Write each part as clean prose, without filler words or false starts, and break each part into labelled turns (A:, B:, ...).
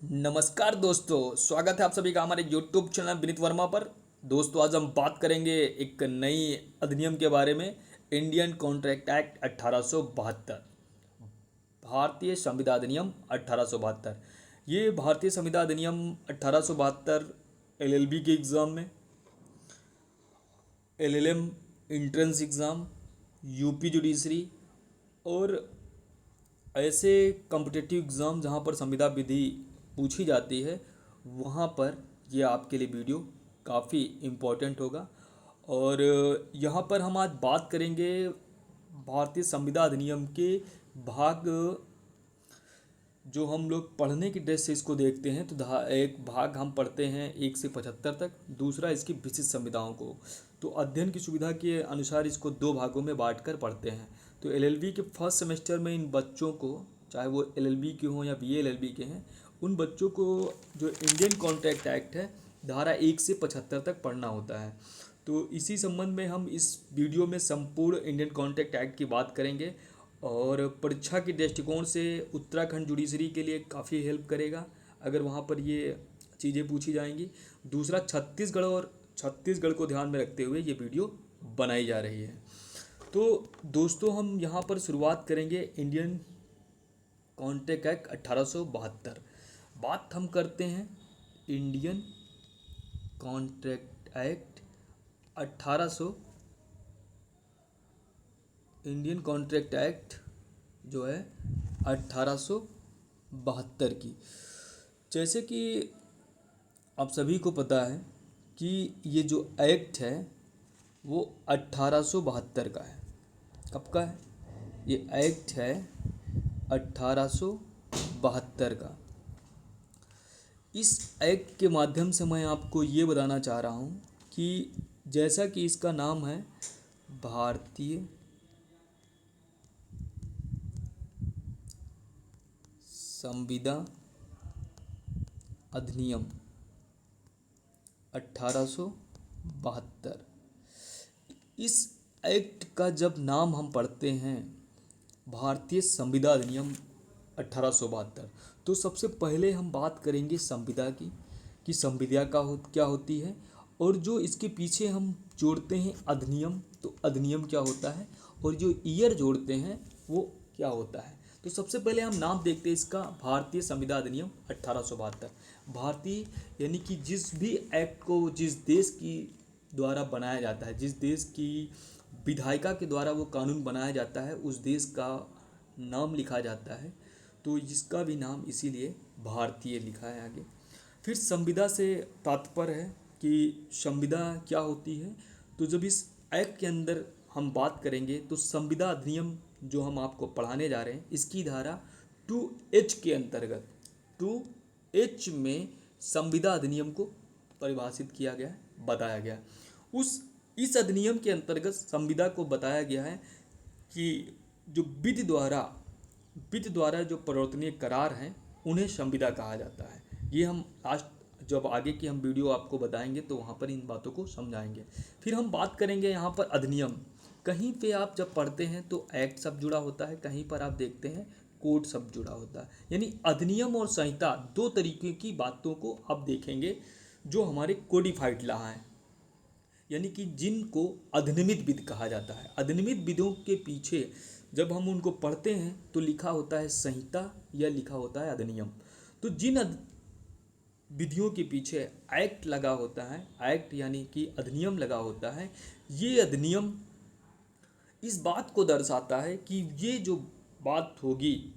A: नमस्कार दोस्तों, स्वागत है आप सभी का हमारे YouTube चैनल विनीत वर्मा पर। दोस्तों, आज हम बात करेंगे एक नई अधिनियम के बारे में। इंडियन कॉन्ट्रैक्ट एक्ट 1872, भारतीय संविदा अधिनियम 1872। ये भारतीय संविदा अधिनियम 1872 LLB के एग्ज़ाम में, LLM entrance exam, UP judiciary और ऐसे कॉम्पिटिटिव एग्ज़ाम जहाँ पर संविदा विधि पूछी जाती है, वहाँ पर ये आपके लिए वीडियो काफ़ी इम्पोर्टेंट होगा। और यहाँ पर हम आज बात करेंगे भारतीय संविदा अधिनियम के भाग, जो हम लोग पढ़ने की दृष्टि से इसको देखते हैं तो एक भाग हम पढ़ते हैं 1 से 75 तक, दूसरा इसकी विशिष्ट संविधाओं को। तो अध्ययन की सुविधा के अनुसार इसको दो भागों में बांटकर पढ़ते हैं। तो LLB के फर्स्ट सेमेस्टर में इन बच्चों को, चाहे वो LLB के हों या BA LLB के हैं, उन बच्चों को जो इंडियन कॉन्ट्रैक्ट एक्ट है धारा 1 से 75 तक पढ़ना होता है। तो इसी संबंध में हम इस वीडियो में संपूर्ण इंडियन कॉन्ट्रैक्ट एक्ट की बात करेंगे और परीक्षा के दृष्टिकोण से उत्तराखंड जुडिशरी के लिए काफ़ी हेल्प करेगा अगर वहाँ पर ये चीज़ें पूछी जाएंगी। दूसरा, छत्तीसगढ़ को ध्यान में रखते हुए ये वीडियो बनाई जा रही है। तो दोस्तों, हम यहाँ पर शुरुआत करेंगे इंडियन कॉन्ट्रैक्ट एक्ट 1872। बात हम करते हैं Indian contract act 1800 Indian contract act जो है 1872 की। जैसे कि आप सभी को पता है कि ये जो एक्ट है वो 1872 का है। कब का है? ये एक्ट है 1872 का। इस एक्ट के माध्यम से मैं आपको ये बताना चाह रहा हूँ कि जैसा कि इसका नाम है भारतीय संविदा अधिनियम 1872। इस एक्ट का जब नाम हम पढ़ते हैं भारतीय संविदा अधिनियम 1872, तो सबसे पहले हम बात करेंगे संविदा की, कि संविदा क्या होती है, और जो इसके पीछे हम जोड़ते हैं अधिनियम, तो अधिनियम क्या होता है, और जो ईयर जोड़ते हैं वो क्या होता है। तो सबसे पहले हम नाम देखते हैं इसका, भारतीय संविदा अधिनियम 1872। भारतीय यानी कि जिस भी एक्ट को जिस देश की द्वारा बनाया जाता है, जिस देश की विधायिका के द्वारा वो कानून बनाया जाता है, उस देश का नाम लिखा जाता है। तो इसका भी नाम इसीलिए भारतीय लिखा है आगे। फिर संविदा से तात्पर्य है कि संविदा क्या होती है। तो जब इस एक्ट के अंदर हम बात करेंगे तो संविदा अधिनियम जो हम आपको पढ़ाने जा रहे हैं, इसकी धारा 2H के अंतर्गत, 2H में संविदा अधिनियम को परिभाषित किया गया है, बताया गया। इस अधिनियम के अंतर्गत संविदा को बताया गया है कि जो विधि द्वारा जो परिवर्तनीय करार हैं उन्हें संविदा कहा जाता है। ये हम लास्ट जब आगे की हम वीडियो आपको बताएंगे तो वहाँ पर इन बातों को समझाएंगे। फिर हम बात करेंगे यहाँ पर अधिनियम। कहीं पे आप जब पढ़ते हैं तो एक्ट शब्द जुड़ा होता है, कहीं पर आप देखते हैं कोड शब्द जुड़ा होता है। यानी अधिनियम और संहिता दो तरीके की बातों को आप देखेंगे जो हमारे कोडिफाइड लॉ हैं, यानी कि जिनको अधिनियमित विधि कहा जाता है। अधिनियमित विधियों के पीछे जब हम उनको पढ़ते हैं तो लिखा होता है संहिता या लिखा होता है अधिनियम। तो जिन विधियों के पीछे एक्ट लगा होता है, एक्ट यानी कि अधिनियम लगा होता है, ये अधिनियम इस बात को दर्शाता है कि ये जो बात होगी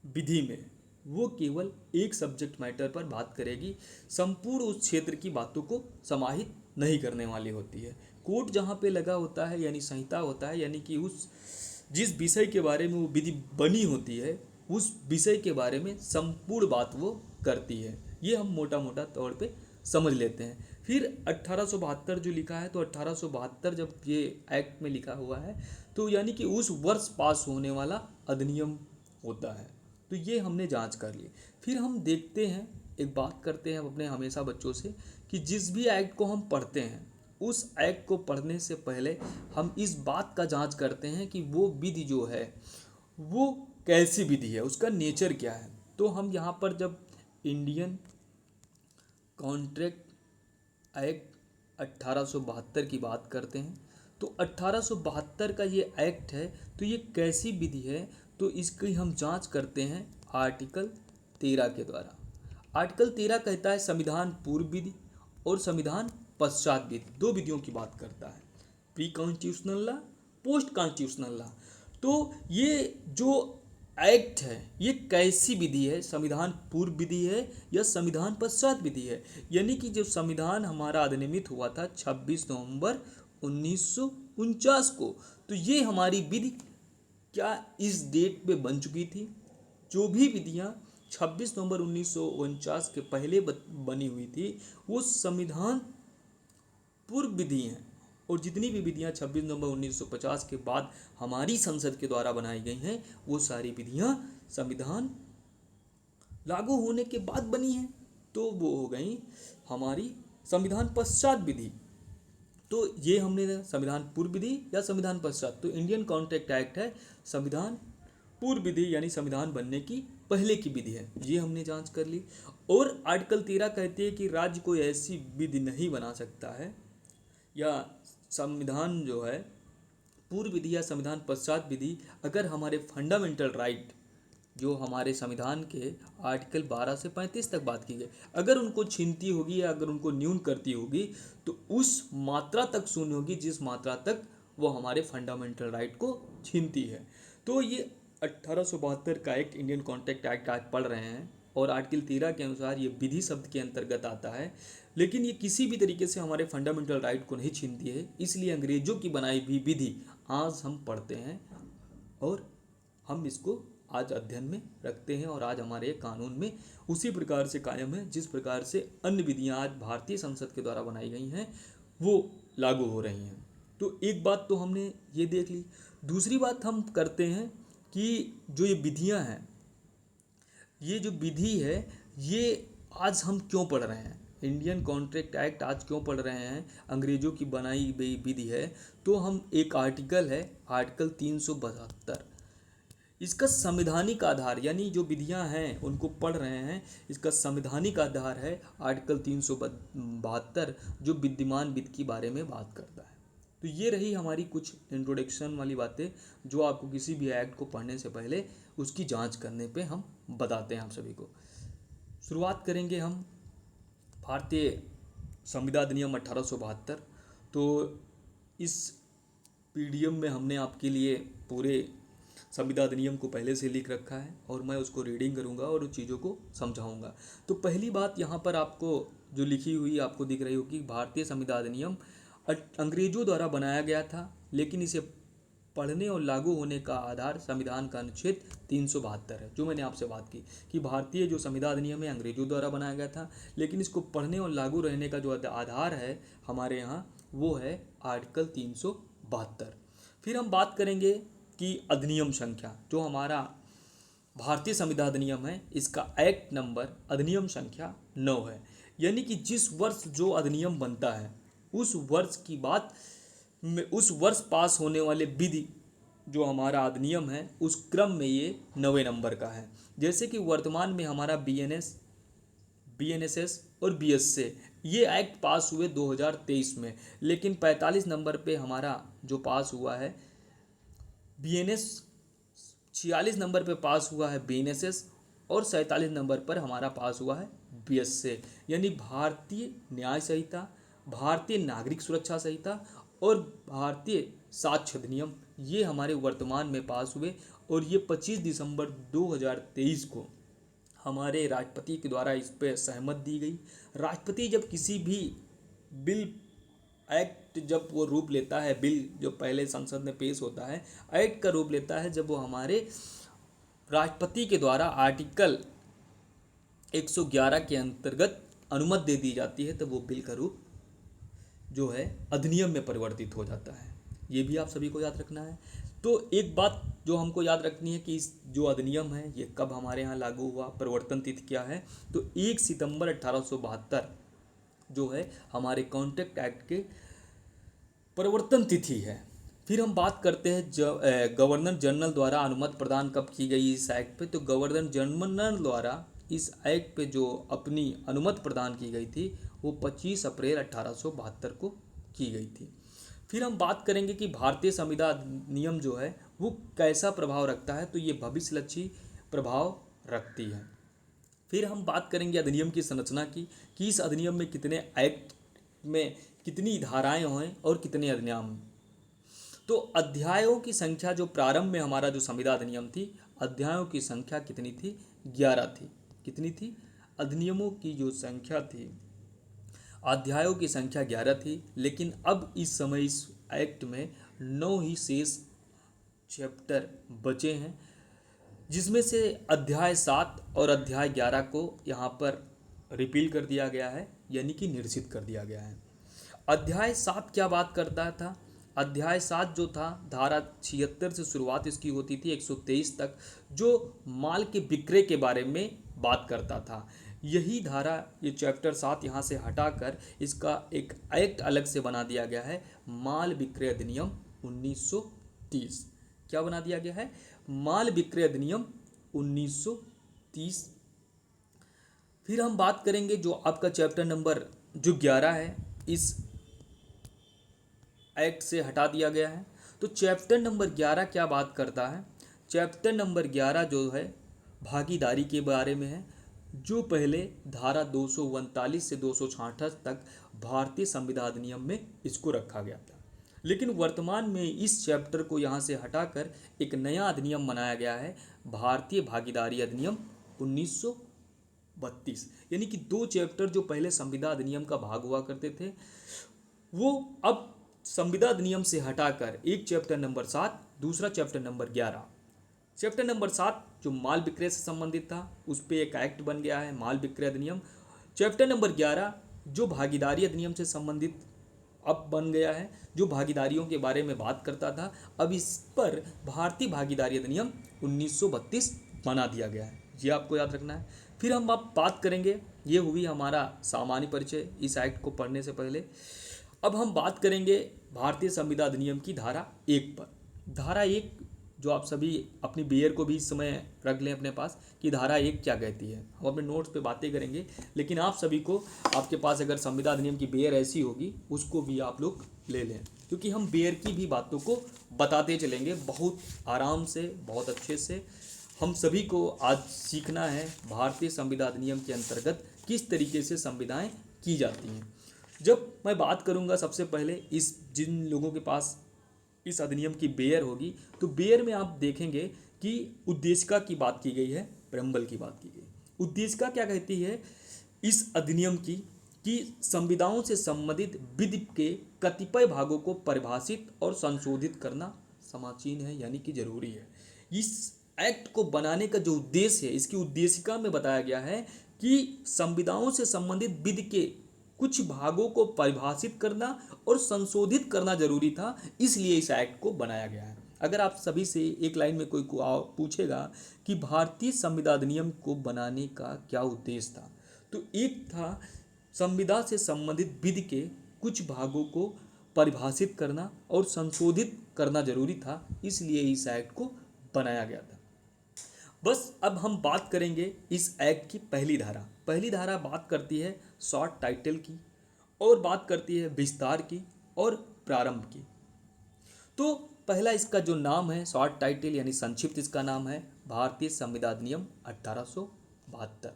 A: विधि में वो केवल एक सब्जेक्ट मैटर पर बात करेगी, संपूर्ण उस क्षेत्र की बातों को समाहित नहीं करने वाली होती है। कोड जहाँ पे लगा होता है यानी संहिता होता है, यानी कि उस जिस विषय के बारे में वो विधि बनी होती है उस विषय के बारे में संपूर्ण बात वो करती है। ये हम मोटा मोटा तौर पे समझ लेते हैं। फिर 1872 जो लिखा है, तो 1872 जब ये एक्ट में लिखा हुआ है तो यानी कि उस वर्ष पास होने वाला अधिनियम होता है। तो ये हमने जांच कर ली। फिर हम देखते हैं, एक बात करते हैं अपने हमेशा बच्चों से, कि जिस भी एक्ट को हम पढ़ते हैं उस एक्ट को पढ़ने से पहले हम इस बात का जांच करते हैं कि वो विधि जो है वो कैसी विधि है, उसका नेचर क्या है। तो हम यहाँ पर जब इंडियन कॉन्ट्रैक्ट एक्ट 1872 की बात करते हैं, तो 1872 का ये एक्ट है, तो ये कैसी विधि है, तो इसकी हम जांच करते हैं आर्टिकल 13 के द्वारा। आर्टिकल 13 कहता है संविधान पूर्व विधि और संविधान पश्चात विधि, दो विधियों की बात करता है, pre constitutional law, post constitutional law. तो ये जो एक्ट है ये कैसी विधि है, संविधान पूर्व विधि है या संविधान पश्चात विधि है। यानी कि जो संविधान हमारा अधिनियमित हुआ था 26 नवंबर 1949 को, तो ये हमारी विधि क्या इस डेट पे बन चुकी थी। जो भी विधियाँ 26 नवंबर 1949 के पहले बनी हुई थी वो संविधान पूर्व विधि हैं, और जितनी भी विधियाँ 26 नवंबर 1950 के बाद हमारी संसद के द्वारा बनाई गई हैं वो सारी विधियाँ संविधान लागू होने के बाद बनी हैं, तो वो हो गई हमारी संविधान पश्चात विधि। तो ये हमने संविधान पूर्व विधि या संविधान पश्चात, तो इंडियन कॉन्ट्रैक्ट एक्ट है संविधान पूर्व विधि यानी संविधान बनने की पहले की विधि है, ये हमने जांच कर ली। और आर्टिकल 13 कहती है कि राज्य कोई ऐसी विधि नहीं बना सकता है या संविधान जो है पूर्व विधि या संविधान पश्चात विधि अगर हमारे फंडामेंटल राइट जो हमारे संविधान के आर्टिकल 12 से 35 तक बात की गई, अगर उनको छीनती होगी या अगर उनको न्यून करती होगी तो उस मात्रा तक शून्य होगी जिस मात्रा तक वो हमारे फंडामेंटल राइट को छीनती है। तो ये 1872 का एक्ट इंडियन कॉन्ट्रैक्ट एक्ट आज पढ़ रहे हैं और आर्टिकल 13 के अनुसार ये विधि शब्द के अंतर्गत आता है, लेकिन ये किसी भी तरीके से हमारे फंडामेंटल राइट को नहीं छीनती है। इसलिए अंग्रेजों की बनाई हुई विधि आज हम पढ़ते हैं और हम इसको आज अध्ययन में रखते हैं और आज हमारे कानून में उसी प्रकार से कायम है जिस प्रकार से अन्य विधियाँ आज भारतीय संसद के द्वारा बनाई गई हैं वो लागू हो रही हैं। तो एक बात तो हमने ये देख ली। दूसरी बात हम करते हैं कि जो ये विधियाँ हैं, ये जो विधि है ये आज हम क्यों पढ़ रहे हैं, इंडियन कॉन्ट्रैक्ट एक्ट आज क्यों पढ़ रहे हैं, अंग्रेजों की बनाई गई विधि है। तो हम एक आर्टिकल है आर्टिकल 372, इसका संवैधानिक आधार यानी जो विधियां हैं उनको पढ़ रहे हैं, इसका संवैधानिक आधार है आर्टिकल 372 जो विद्यमान विधि के बारे में बात करता है। तो ये रही हमारी कुछ इंट्रोडक्शन वाली बातें जो आपको किसी भी एक्ट को पढ़ने से पहले उसकी जांच करने पे हम बताते हैं आप सभी को। शुरुआत करेंगे हम भारतीय संविदा अधिनियम 1872। तो इस पीडीएफ में हमने आपके लिए पूरे संविदा अधिनियम को पहले से लिख रखा है और मैं उसको रीडिंग करूंगा और उन चीज़ों को समझाऊंगा। तो पहली बात यहाँ पर आपको जो लिखी हुई आपको दिख रही होगी, भारतीय संविदा अधिनियम अंग्रेजों द्वारा बनाया गया था लेकिन इसे पढ़ने और लागू होने का आधार संविधान का अनुच्छेद 372 है। जो मैंने आपसे बात की कि भारतीय जो संविदा अधिनियम है अंग्रेजों द्वारा बनाया गया था लेकिन इसको पढ़ने और लागू रहने का जो आधार है हमारे यहाँ वो है आर्टिकल 372। फिर हम बात करेंगे कि अधिनियम संख्या जो हमारा भारतीय संविदा अधिनियम है इसका एक्ट नंबर अधिनियम संख्या 9 है, यानी कि जिस वर्ष जो अधिनियम बनता है उस वर्ष की बात में उस वर्ष पास होने वाले विधि जो हमारा अधिनियम है उस क्रम में ये 9वें नंबर का है। जैसे कि वर्तमान में हमारा बीएनएसएस और बीएसए ये एक्ट पास हुए 2023 में, लेकिन 45 नंबर पे हमारा जो पास हुआ है बीएनएस, 46 नंबर पे पास हुआ है बीएनएसएस और 47 नंबर पर हमारा पास हुआ है बीएसए, यानी भारतीय न्याय संहिता, भारतीय नागरिक सुरक्षा संहिता और भारतीय साक्ष्य अधिनियम ये हमारे वर्तमान में पास हुए और ये 25 दिसंबर 2023 को हमारे राष्ट्रपति के द्वारा इस पर सहमत दी गई। राष्ट्रपति जब किसी भी बिल एक्ट जब वो रूप लेता है, बिल जो पहले संसद में पेश होता है एक्ट का रूप लेता है जब वो हमारे राष्ट्रपति के द्वारा आर्टिकल 111 के अंतर्गत अनुमति दे दी जाती है तो वो बिल का रूप जो है अधिनियम में परिवर्तित हो जाता है। ये भी आप सभी को याद रखना है। तो एक बात जो हमको याद रखनी है कि इस जो अधिनियम है ये कब हमारे यहाँ लागू हुआ, परिवर्तन तिथि क्या है, तो 1 सितंबर 1872 जो है हमारे कॉन्ट्रैक्ट एक्ट के परिवर्तन तिथि है। फिर हम बात करते हैं गवर्नर जनरल द्वारा अनुमति प्रदान कब की गई इस एक्ट पे, तो गवर्नर जनरल द्वारा इस एक्ट पे जो अपनी अनुमति प्रदान की गई थी वो 25 अप्रैल 1872 को की गई थी। फिर हम बात करेंगे कि भारतीय संविधान नियम जो है वो कैसा प्रभाव रखता है, तो ये भविष्यलक्षी प्रभाव रखती है। फिर हम बात करेंगे अधिनियम की संरचना की, कि इस अधिनियम में कितने एक्ट में कितनी धाराएं हैं और कितने अधिनियम। तो अध्यायों की संख्या जो प्रारंभ में हमारा जो संविदा अधिनियम थी, अध्यायों की संख्या कितनी थी? 11 थी। कितनी थी? अधिनियमों की जो संख्या थी, अध्यायों की संख्या 11 थी। लेकिन अब इस समय इस एक्ट में 9 ही शेष चैप्टर बचे हैं, जिसमें से अध्याय 7 और अध्याय 11 को यहाँ पर रिपील कर दिया गया है, यानी कि निरसित कर दिया गया है। अध्याय 7 क्या बात करता था? अध्याय 7 जो था, धारा 76 से शुरुआत इसकी होती थी 123 तक, जो माल के विक्रय के बारे में बात करता था। यही धारा, ये चैप्टर 7 यहाँ से हटाकर इसका एक एक्ट अलग से बना दिया गया है, माल विक्रय अधिनियम 1930। क्या बना दिया गया है? माल विक्रय अधिनियम 1930। फिर हम बात करेंगे जो आपका चैप्टर नंबर जो 11 है, इस एक्ट से हटा दिया गया है। तो चैप्टर नंबर 11 क्या बात करता है? चैप्टर नंबर 11 जो है भागीदारी के बारे में है, जो पहले धारा 239 से 266 तक भारतीय संविधान अधिनियम में इसको रखा गया था। लेकिन वर्तमान में इस चैप्टर को यहाँ से हटाकर एक नया अधिनियम बनाया गया है, भारतीय भागीदारी अधिनियम 1932। यानी कि 2 चैप्टर जो पहले संविदा अधिनियम का भाग हुआ करते थे, वो अब संविदा अधिनियम से हटाकर एक चैप्टर नंबर 7, दूसरा चैप्टर नंबर 11। चैप्टर नंबर 7 जो माल विक्रय से संबंधित था, उस पर एक एक्ट बन गया है, माल विक्रय अधिनियम। चैप्टर नंबर 11 जो भागीदारी अधिनियम से संबंधित अब बन गया है, जो भागीदारियों के बारे में बात करता था, अब इस पर भारतीय भागीदारी अधिनियम 1932 बना दिया गया है। ये आपको याद रखना है। फिर हम अब बात करेंगे, ये हुई हमारा सामान्य परिचय इस एक्ट को पढ़ने से पहले। अब हम बात करेंगे भारतीय संविधान अधिनियम की धारा 1 पर। धारा 1 जो आप सभी अपनी बेयर को भी इस समय रख लें अपने पास, कि धारा 1 क्या कहती है। हम अपने नोट्स पे बातें करेंगे, लेकिन आप सभी को, आपके पास अगर संविधान अधिनियम की बेयर ऐसी होगी, उसको भी आप लोग ले लें, क्योंकि हम बेयर की भी बातों को बताते चलेंगे बहुत आराम से, बहुत अच्छे से। हम सभी को आज सीखना है भारतीय संविधान अधिनियम के अंतर्गत किस तरीके से संविधाएँ की जाती हैं। जब मैं बात करूंगा, सबसे पहले इस जिन लोगों के पास इस अधिनियम की बेयर होगी, तो बेयर में आप देखेंगे कि उद्देशिका की बात की गई है, प्रेम्बल की बात की गई। उद्देशिका क्या कहती है इस अधिनियम की, कि संविधाओं से संबंधित विधि के कतिपय भागों को परिभाषित और संशोधित करना समाचीन है, यानी कि जरूरी है। इस एक्ट को बनाने का जो उद्देश्य है, इसकी उद्देशिका में बताया गया है कि संविधाओं से संबंधित विधि के कुछ भागों को परिभाषित करना और संशोधित करना जरूरी था, इसलिए इस एक्ट को बनाया गया है। अगर आप सभी से एक लाइन में कोई पूछेगा कि भारतीय संविधान अधिनियम को बनाने का क्या उद्देश्य था, तो एक था संविधान से संबंधित विधि के कुछ भागों को परिभाषित करना और संशोधित करना जरूरी था, इसलिए इस एक्ट को बनाया गया था। बस अब हम बात करेंगे इस एक्ट की पहली धारा। पहली धारा बात करती है शॉर्ट टाइटल की, और बात करती है विस्तार की और प्रारंभ की। तो पहला इसका जो नाम है, शॉर्ट टाइटल यानी संक्षिप्त इसका नाम है भारतीय संविधान अधिनियम 1872।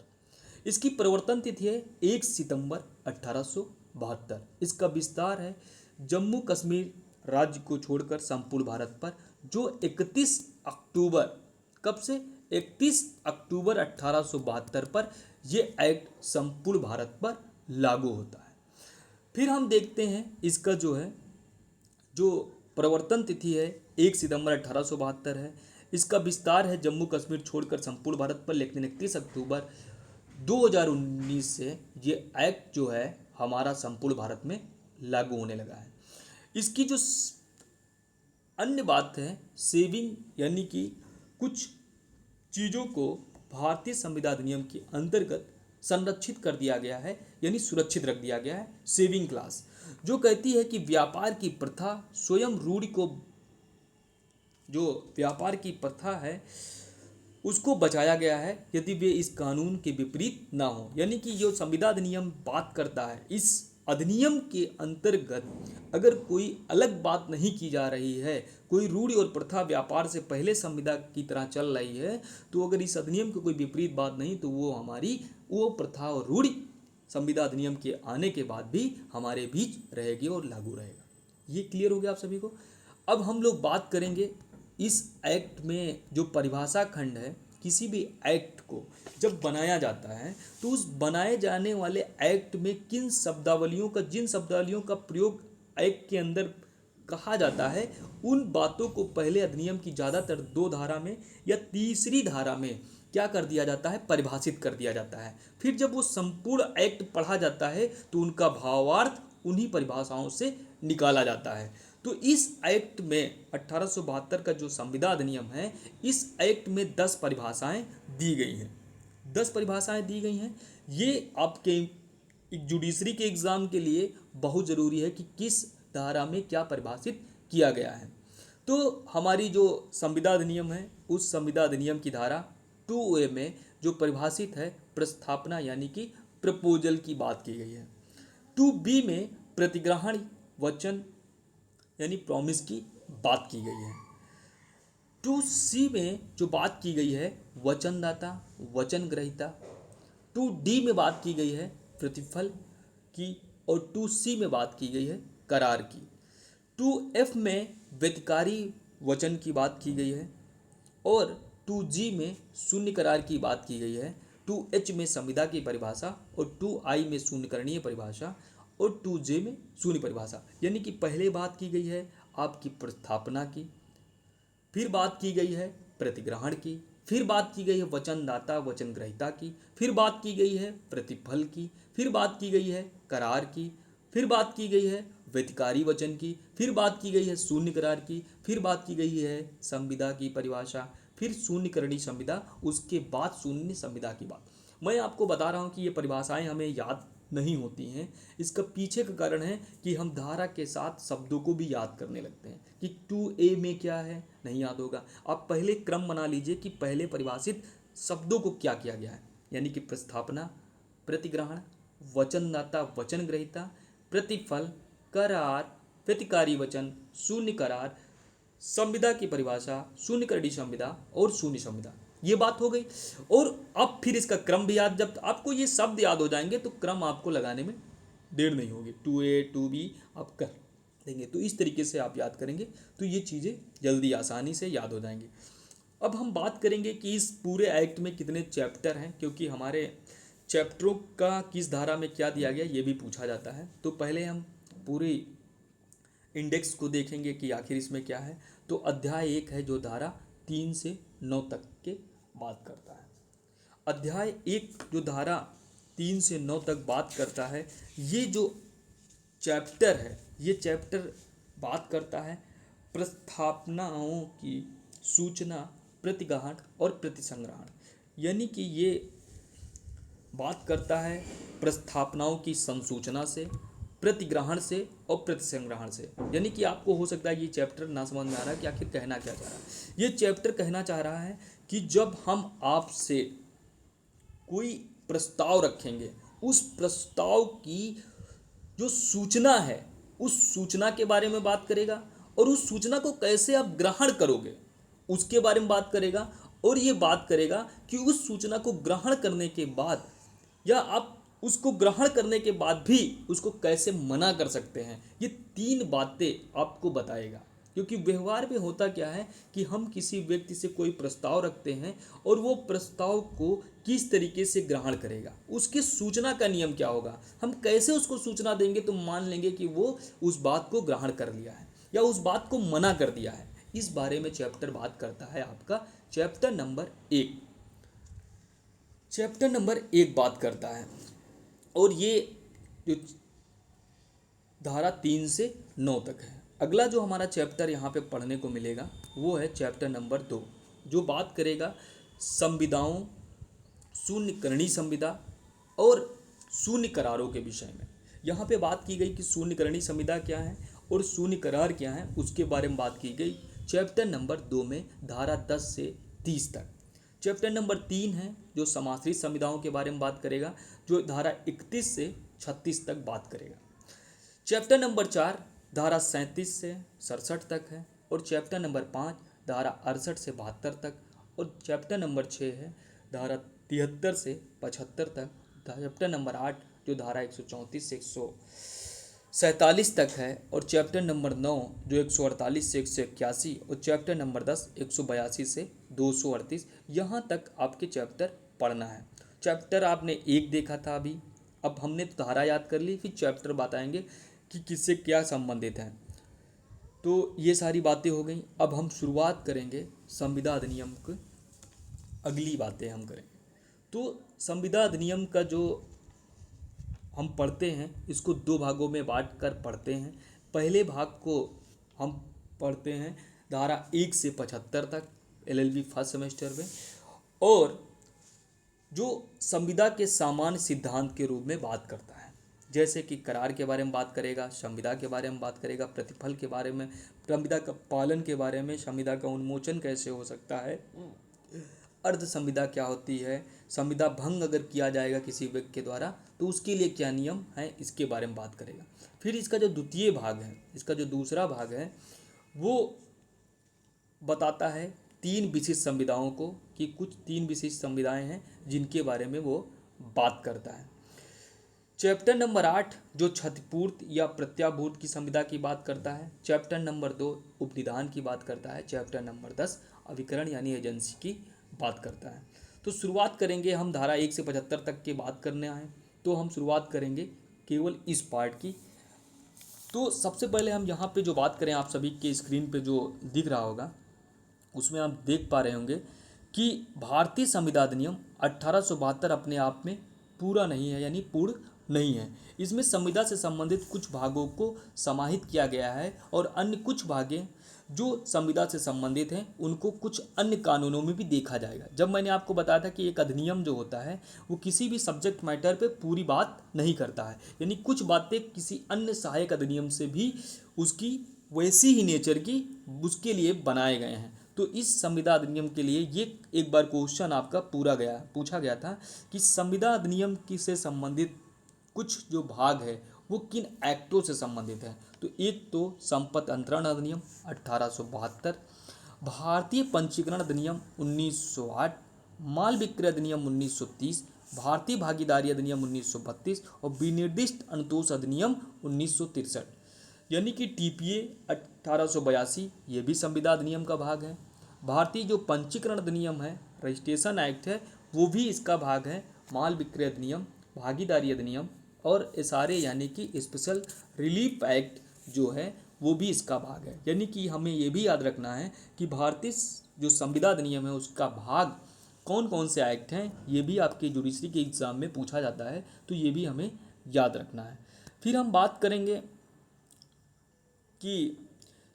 A: इसकी प्रवर्तन तिथि है 1 सितंबर 1872। इसका विस्तार है जम्मू कश्मीर राज्य को छोड़कर संपूर्ण भारत पर, जो 31 अक्टूबर, कब से? 31 अक्टूबर 1872 पर यह एक्ट संपूर्ण भारत पर लागू होता है। फिर हम देखते हैं इसका जो है, जो प्रवर्तन तिथि है 1 सितंबर 1872 है। इसका विस्तार है जम्मू कश्मीर छोड़कर संपूर्ण भारत पर, लेकिन 31 अक्टूबर 2019 से ये एक्ट जो है हमारा संपूर्ण भारत में लागू होने लगा है। इसकी जो अन्य बात है सेविंग, यानी कि कुछ चीज़ों को भारतीय संविधान अधिनियम के अंतर्गत संरक्षित कर दिया गया है, यानी सुरक्षित रख दिया गया है। सेविंग क्लास जो कहती है कि व्यापार की प्रथा स्वयं रूढ़ि को, जो व्यापार की प्रथा है उसको बचाया गया है यदि वे इस कानून के विपरीत ना हो। यानी कि जो संविदा अधिनियम बात करता है, इस अधिनियम के अंतर्गत अगर कोई अलग बात नहीं की जा रही है, कोई रूढ़ि और प्रथा व्यापार से पहले संविदा की तरह चल रही है, तो अगर इस अधिनियम की कोई विपरीत बात नहीं, तो वो प्रथा और रूढ़ि संविदा अधिनियम के आने के बाद भी हमारे बीच रहेगी और लागू रहेगा। ये क्लियर हो गया आप सभी को। अब हम लोग बात करेंगे इस एक्ट में जो परिभाषा खंड है, किसी भी एक्ट को जब बनाया जाता है तो उस बनाए जाने वाले एक्ट में किन शब्दावलियों का, जिन शब्दावलियों का प्रयोग एक्ट के अंदर कहा जाता है, उन बातों को पहले अधिनियम की ज़्यादातर 2 धारा में या तीसरी धारा में क्या कर दिया जाता है, परिभाषित कर दिया जाता है। फिर जब वो संपूर्ण एक्ट पढ़ा जाता है तो उनका भावार्थ उन्हीं परिभाषाओं से निकाला जाता है। तो इस एक्ट में 1872 का जो संविदा अधिनियम है, इस एक्ट में 10 परिभाषाएं दी गई हैं। 10 परिभाषाएं दी गई हैं। ये आपके जुडिशरी के एग्ज़ाम के लिए बहुत ज़रूरी है कि किस धारा में क्या परिभाषित किया गया है। तो हमारी जो संविदा अधिनियम है, उस संविदा अधिनियम की धारा 2A में जो परिभाषित है प्रस्थापना यानी कि प्रपोजल की बात की गई है। 2B में प्रतिग्रहण वचन यानी प्रॉमिस की बात की गई है। 2C में जो बात की गई है वचनदाता, वचन ग्रहीता। 2D में बात की गई है प्रतिफल की और 2C में बात की गई है करार की। 2F में व्यतिकारी वचन की बात की गई है और 2G में शून्य करार की बात की गई है। 2H में संविदा की परिभाषा और 2I में शून्यकरणीय परिभाषा और 2J में शून्य परिभाषा। यानी कि पहले बात की गई है आपकी प्रस्थापना की, फिर बात की गई है प्रतिग्रहण की, फिर बात की गई है वचनदाता वचन ग्रहीता की, फिर बात की गई है प्रतिफल की, फिर बात की गई है करार की, फिर बात की गई है व्यतिकारी वचन की, फिर बात की गई है शून्य करार की, फिर बात की गई है संविदा की परिभाषा, फिर शून्यकरणीय संविदा, उसके बाद शून्य संविदा की बात। मैं आपको बता रहा हूँ कि ये परिभाषाएं हमें याद नहीं होती हैं। इसका पीछे का कारण है कि हम धारा के साथ शब्दों को भी याद करने लगते हैं कि 2A में क्या है, नहीं याद होगा। आप पहले क्रम बना लीजिए कि पहले परिभाषित शब्दों को क्या किया गया है, यानी कि प्रस्थापना, प्रतिग्रहण, वचनदाता वचन ग्रहीता, प्रतिफल, करार, व्यतिकारी वचन, शून्य करार, संविदा की परिभाषा, शून्यकरणीय संविदा और शून्य संविदा। ये बात हो गई। और अब फिर इसका क्रम भी याद, जब आपको ये शब्द याद हो जाएंगे तो क्रम आपको लगाने में देर नहीं होगी। 2A 2B आप कर देंगे, तो इस तरीके से आप याद करेंगे तो ये चीज़ें जल्दी आसानी से याद हो जाएंगी। अब हम बात करेंगे कि इस पूरे एक्ट में कितने चैप्टर हैं, क्योंकि हमारे चैप्टरों का किस धारा में क्या दिया गया ये भी पूछा जाता है। तो पहले हम पूरी इंडेक्स को देखेंगे कि आखिर इसमें क्या है। तो अध्याय 1 है जो धारा 3 से 9 तक के बात करता है। अध्याय 1 जो धारा 3 से 9 तक बात करता है, ये जो चैप्टर है, ये चैप्टर बात करता है प्रस्थापनाओं की सूचना, प्रतिग्रहण और प्रतिसंग्रहण। यानी कि ये बात करता है प्रस्थापनाओं की संसूचना से, प्रतिग्रहण से और प्रतिसंग्रहण से। यानी कि आपको हो सकता है ये चैप्टर ना समझ में आ रहा है कि आखिर कहना क्या चाह रहा है। ये चैप्टर कहना चाह रहा है कि जब हम आपसे कोई प्रस्ताव रखेंगे, उस प्रस्ताव की जो सूचना है, उस सूचना के बारे में बात करेगा और उस सूचना को कैसे आप ग्रहण करोगे उसके बारे में बात करेगा। और ये बात करेगा कि उस सूचना को ग्रहण करने के बाद या आप उसको ग्रहण करने के बाद भी उसको कैसे मना कर सकते हैं, ये 3 बातें आपको बताएगा। क्योंकि व्यवहार में होता क्या है कि हम किसी व्यक्ति से कोई प्रस्ताव रखते हैं और वो प्रस्ताव को किस तरीके से ग्रहण करेगा, उसकी सूचना का नियम क्या होगा, हम कैसे उसको सूचना देंगे तो मान लेंगे कि वो उस बात को ग्रहण कर लिया है या उस बात को मना कर दिया है। इस बारे में चैप्टर बात करता है आपका चैप्टर नंबर 1। चैप्टर नंबर 1 बात करता है और ये जो धारा 3 से 9 तक है। अगला जो हमारा चैप्टर यहाँ पे पढ़ने को मिलेगा वो है चैप्टर नंबर 2, जो बात करेगा संविदाओं, शून्यकरणीय संविदा और शून्य करारों के विषय में। यहाँ पे बात की गई कि शून्यकरणीय संविदा क्या है और शून्य करार क्या है, उसके बारे में बात की गई चैप्टर नंबर 2 में धारा 10 से 30 तक। चैप्टर नंबर 3 है जो समाश्रित संविधाओं के बारे में बात करेगा, जो धारा 31 से 36 तक बात करेगा। चैप्टर नंबर 4 धारा 37 से 67 तक है, और चैप्टर नंबर 5 धारा 68 से 72 तक, और चैप्टर नंबर 6 है धारा 73 से 75 तक। चैप्टर नंबर 8 जो धारा 134 से 147 तक है, और चैप्टर नंबर 9 जो 148 से 181, और चैप्टर नंबर 10 182 से 238। यहाँ तक आपके चैप्टर पढ़ना है। चैप्टर आपने एक देखा था अभी, अब हमने तो धारा याद कर ली, फिर चैप्टर बताएंगे कि किससे क्या संबंधित है। तो ये सारी बातें हो गई। अब हम शुरुआत करेंगे संविदा अधिनियम की, अगली बातें हम करेंगे। तो संविदा अधिनियम का जो हम पढ़ते हैं इसको दो भागों में बांट कर पढ़ते हैं। पहले भाग को हम पढ़ते हैं धारा 1 से 75 तक एलएलबी फर्स्ट सेमेस्टर में, और जो संविदा के सामान्य सिद्धांत के रूप में बात करता है, जैसे कि करार के बारे में बात करेगा, संविदा के बारे में बात करेगा, प्रतिफल के बारे में, संविदा का पालन के बारे में, संविदा का उन्मोचन कैसे हो सकता है, अर्ध संविदा क्या होती है, संविदा भंग अगर किया जाएगा किसी व्यक्ति के द्वारा तो उसके लिए क्या नियम है, इसके बारे में बात करेगा। फिर इसका जो द्वितीय भाग है, इसका जो दूसरा भाग है वो बताता है 3 विशिष्ट संविदाओं को, कि कुछ 3 विशिष्ट संविधाएं हैं जिनके बारे में वो बात करता है। चैप्टर नंबर 8 जो क्षतिपूर्ति या प्रत्याभूत की संविदा की बात करता है। चैप्टर नंबर 2 उपनिदान की बात करता है। चैप्टर नंबर 10 अभिकरण यानी एजेंसी की बात करता है। तो शुरुआत करेंगे हम धारा 1 से 75 तक की बात करने आए, तो हम शुरुआत करेंगे केवल इस पार्ट की। तो सबसे पहले हम यहाँ पे जो बात करें, आप सभी के स्क्रीन पे जो दिख रहा होगा उसमें आप देख पा रहे होंगे कि भारतीय संविदा अधिनियम 1872 अपने आप में पूरा नहीं है, यानी पूर्ण नहीं है। इसमें संविदा से संबंधित कुछ भागों को समाहित किया गया है, और अन्य कुछ भागें जो संविदा से संबंधित हैं उनको कुछ अन्य कानूनों में भी देखा जाएगा। जब मैंने आपको बताया था कि एक अधिनियम जो होता है वो किसी भी सब्जेक्ट मैटर पे पूरी बात नहीं करता है, यानी कुछ बातें किसी अन्य सहायक अधिनियम से भी उसकी वैसी ही नेचर की उसके लिए बनाए गए हैं। तो इस संविदा अधिनियम के लिए ये एक बार क्वेश्चन आपका पूछा गया था कि संविदा अधिनियम की से संबंधित कुछ जो भाग है वो किन एक्टों से संबंधित है। तो एक तो संपत्ति अंतरण अधिनियम 1872, भारतीय पंजीकरण अधिनियम 1908, माल विक्रय अधिनियम 1930, भारतीय भागीदारी अधिनियम 1932 और विनिर्दिष्ट अनुतोष अधिनियम 1963, यानी कि टीपीए 1882 ये भी संविदा अधिनियम का भाग है। भारतीय जो पंजीकरण अधिनियम है, रजिस्ट्रेशन एक्ट है, वो भी इसका भाग है। माल विक्रय अधिनियम, भागीदारी अधिनियम और एसआरए यानी कि स्पेशल रिलीफ एक्ट जो है वो भी इसका भाग है। यानी कि हमें ये भी याद रखना है कि भारतीय जो संविदा अधिनियम है उसका भाग कौन कौन से एक्ट हैं, ये भी आपके जुडिशरी के एग्ज़ाम में पूछा जाता है, तो ये भी हमें याद रखना है। फिर हम बात करेंगे कि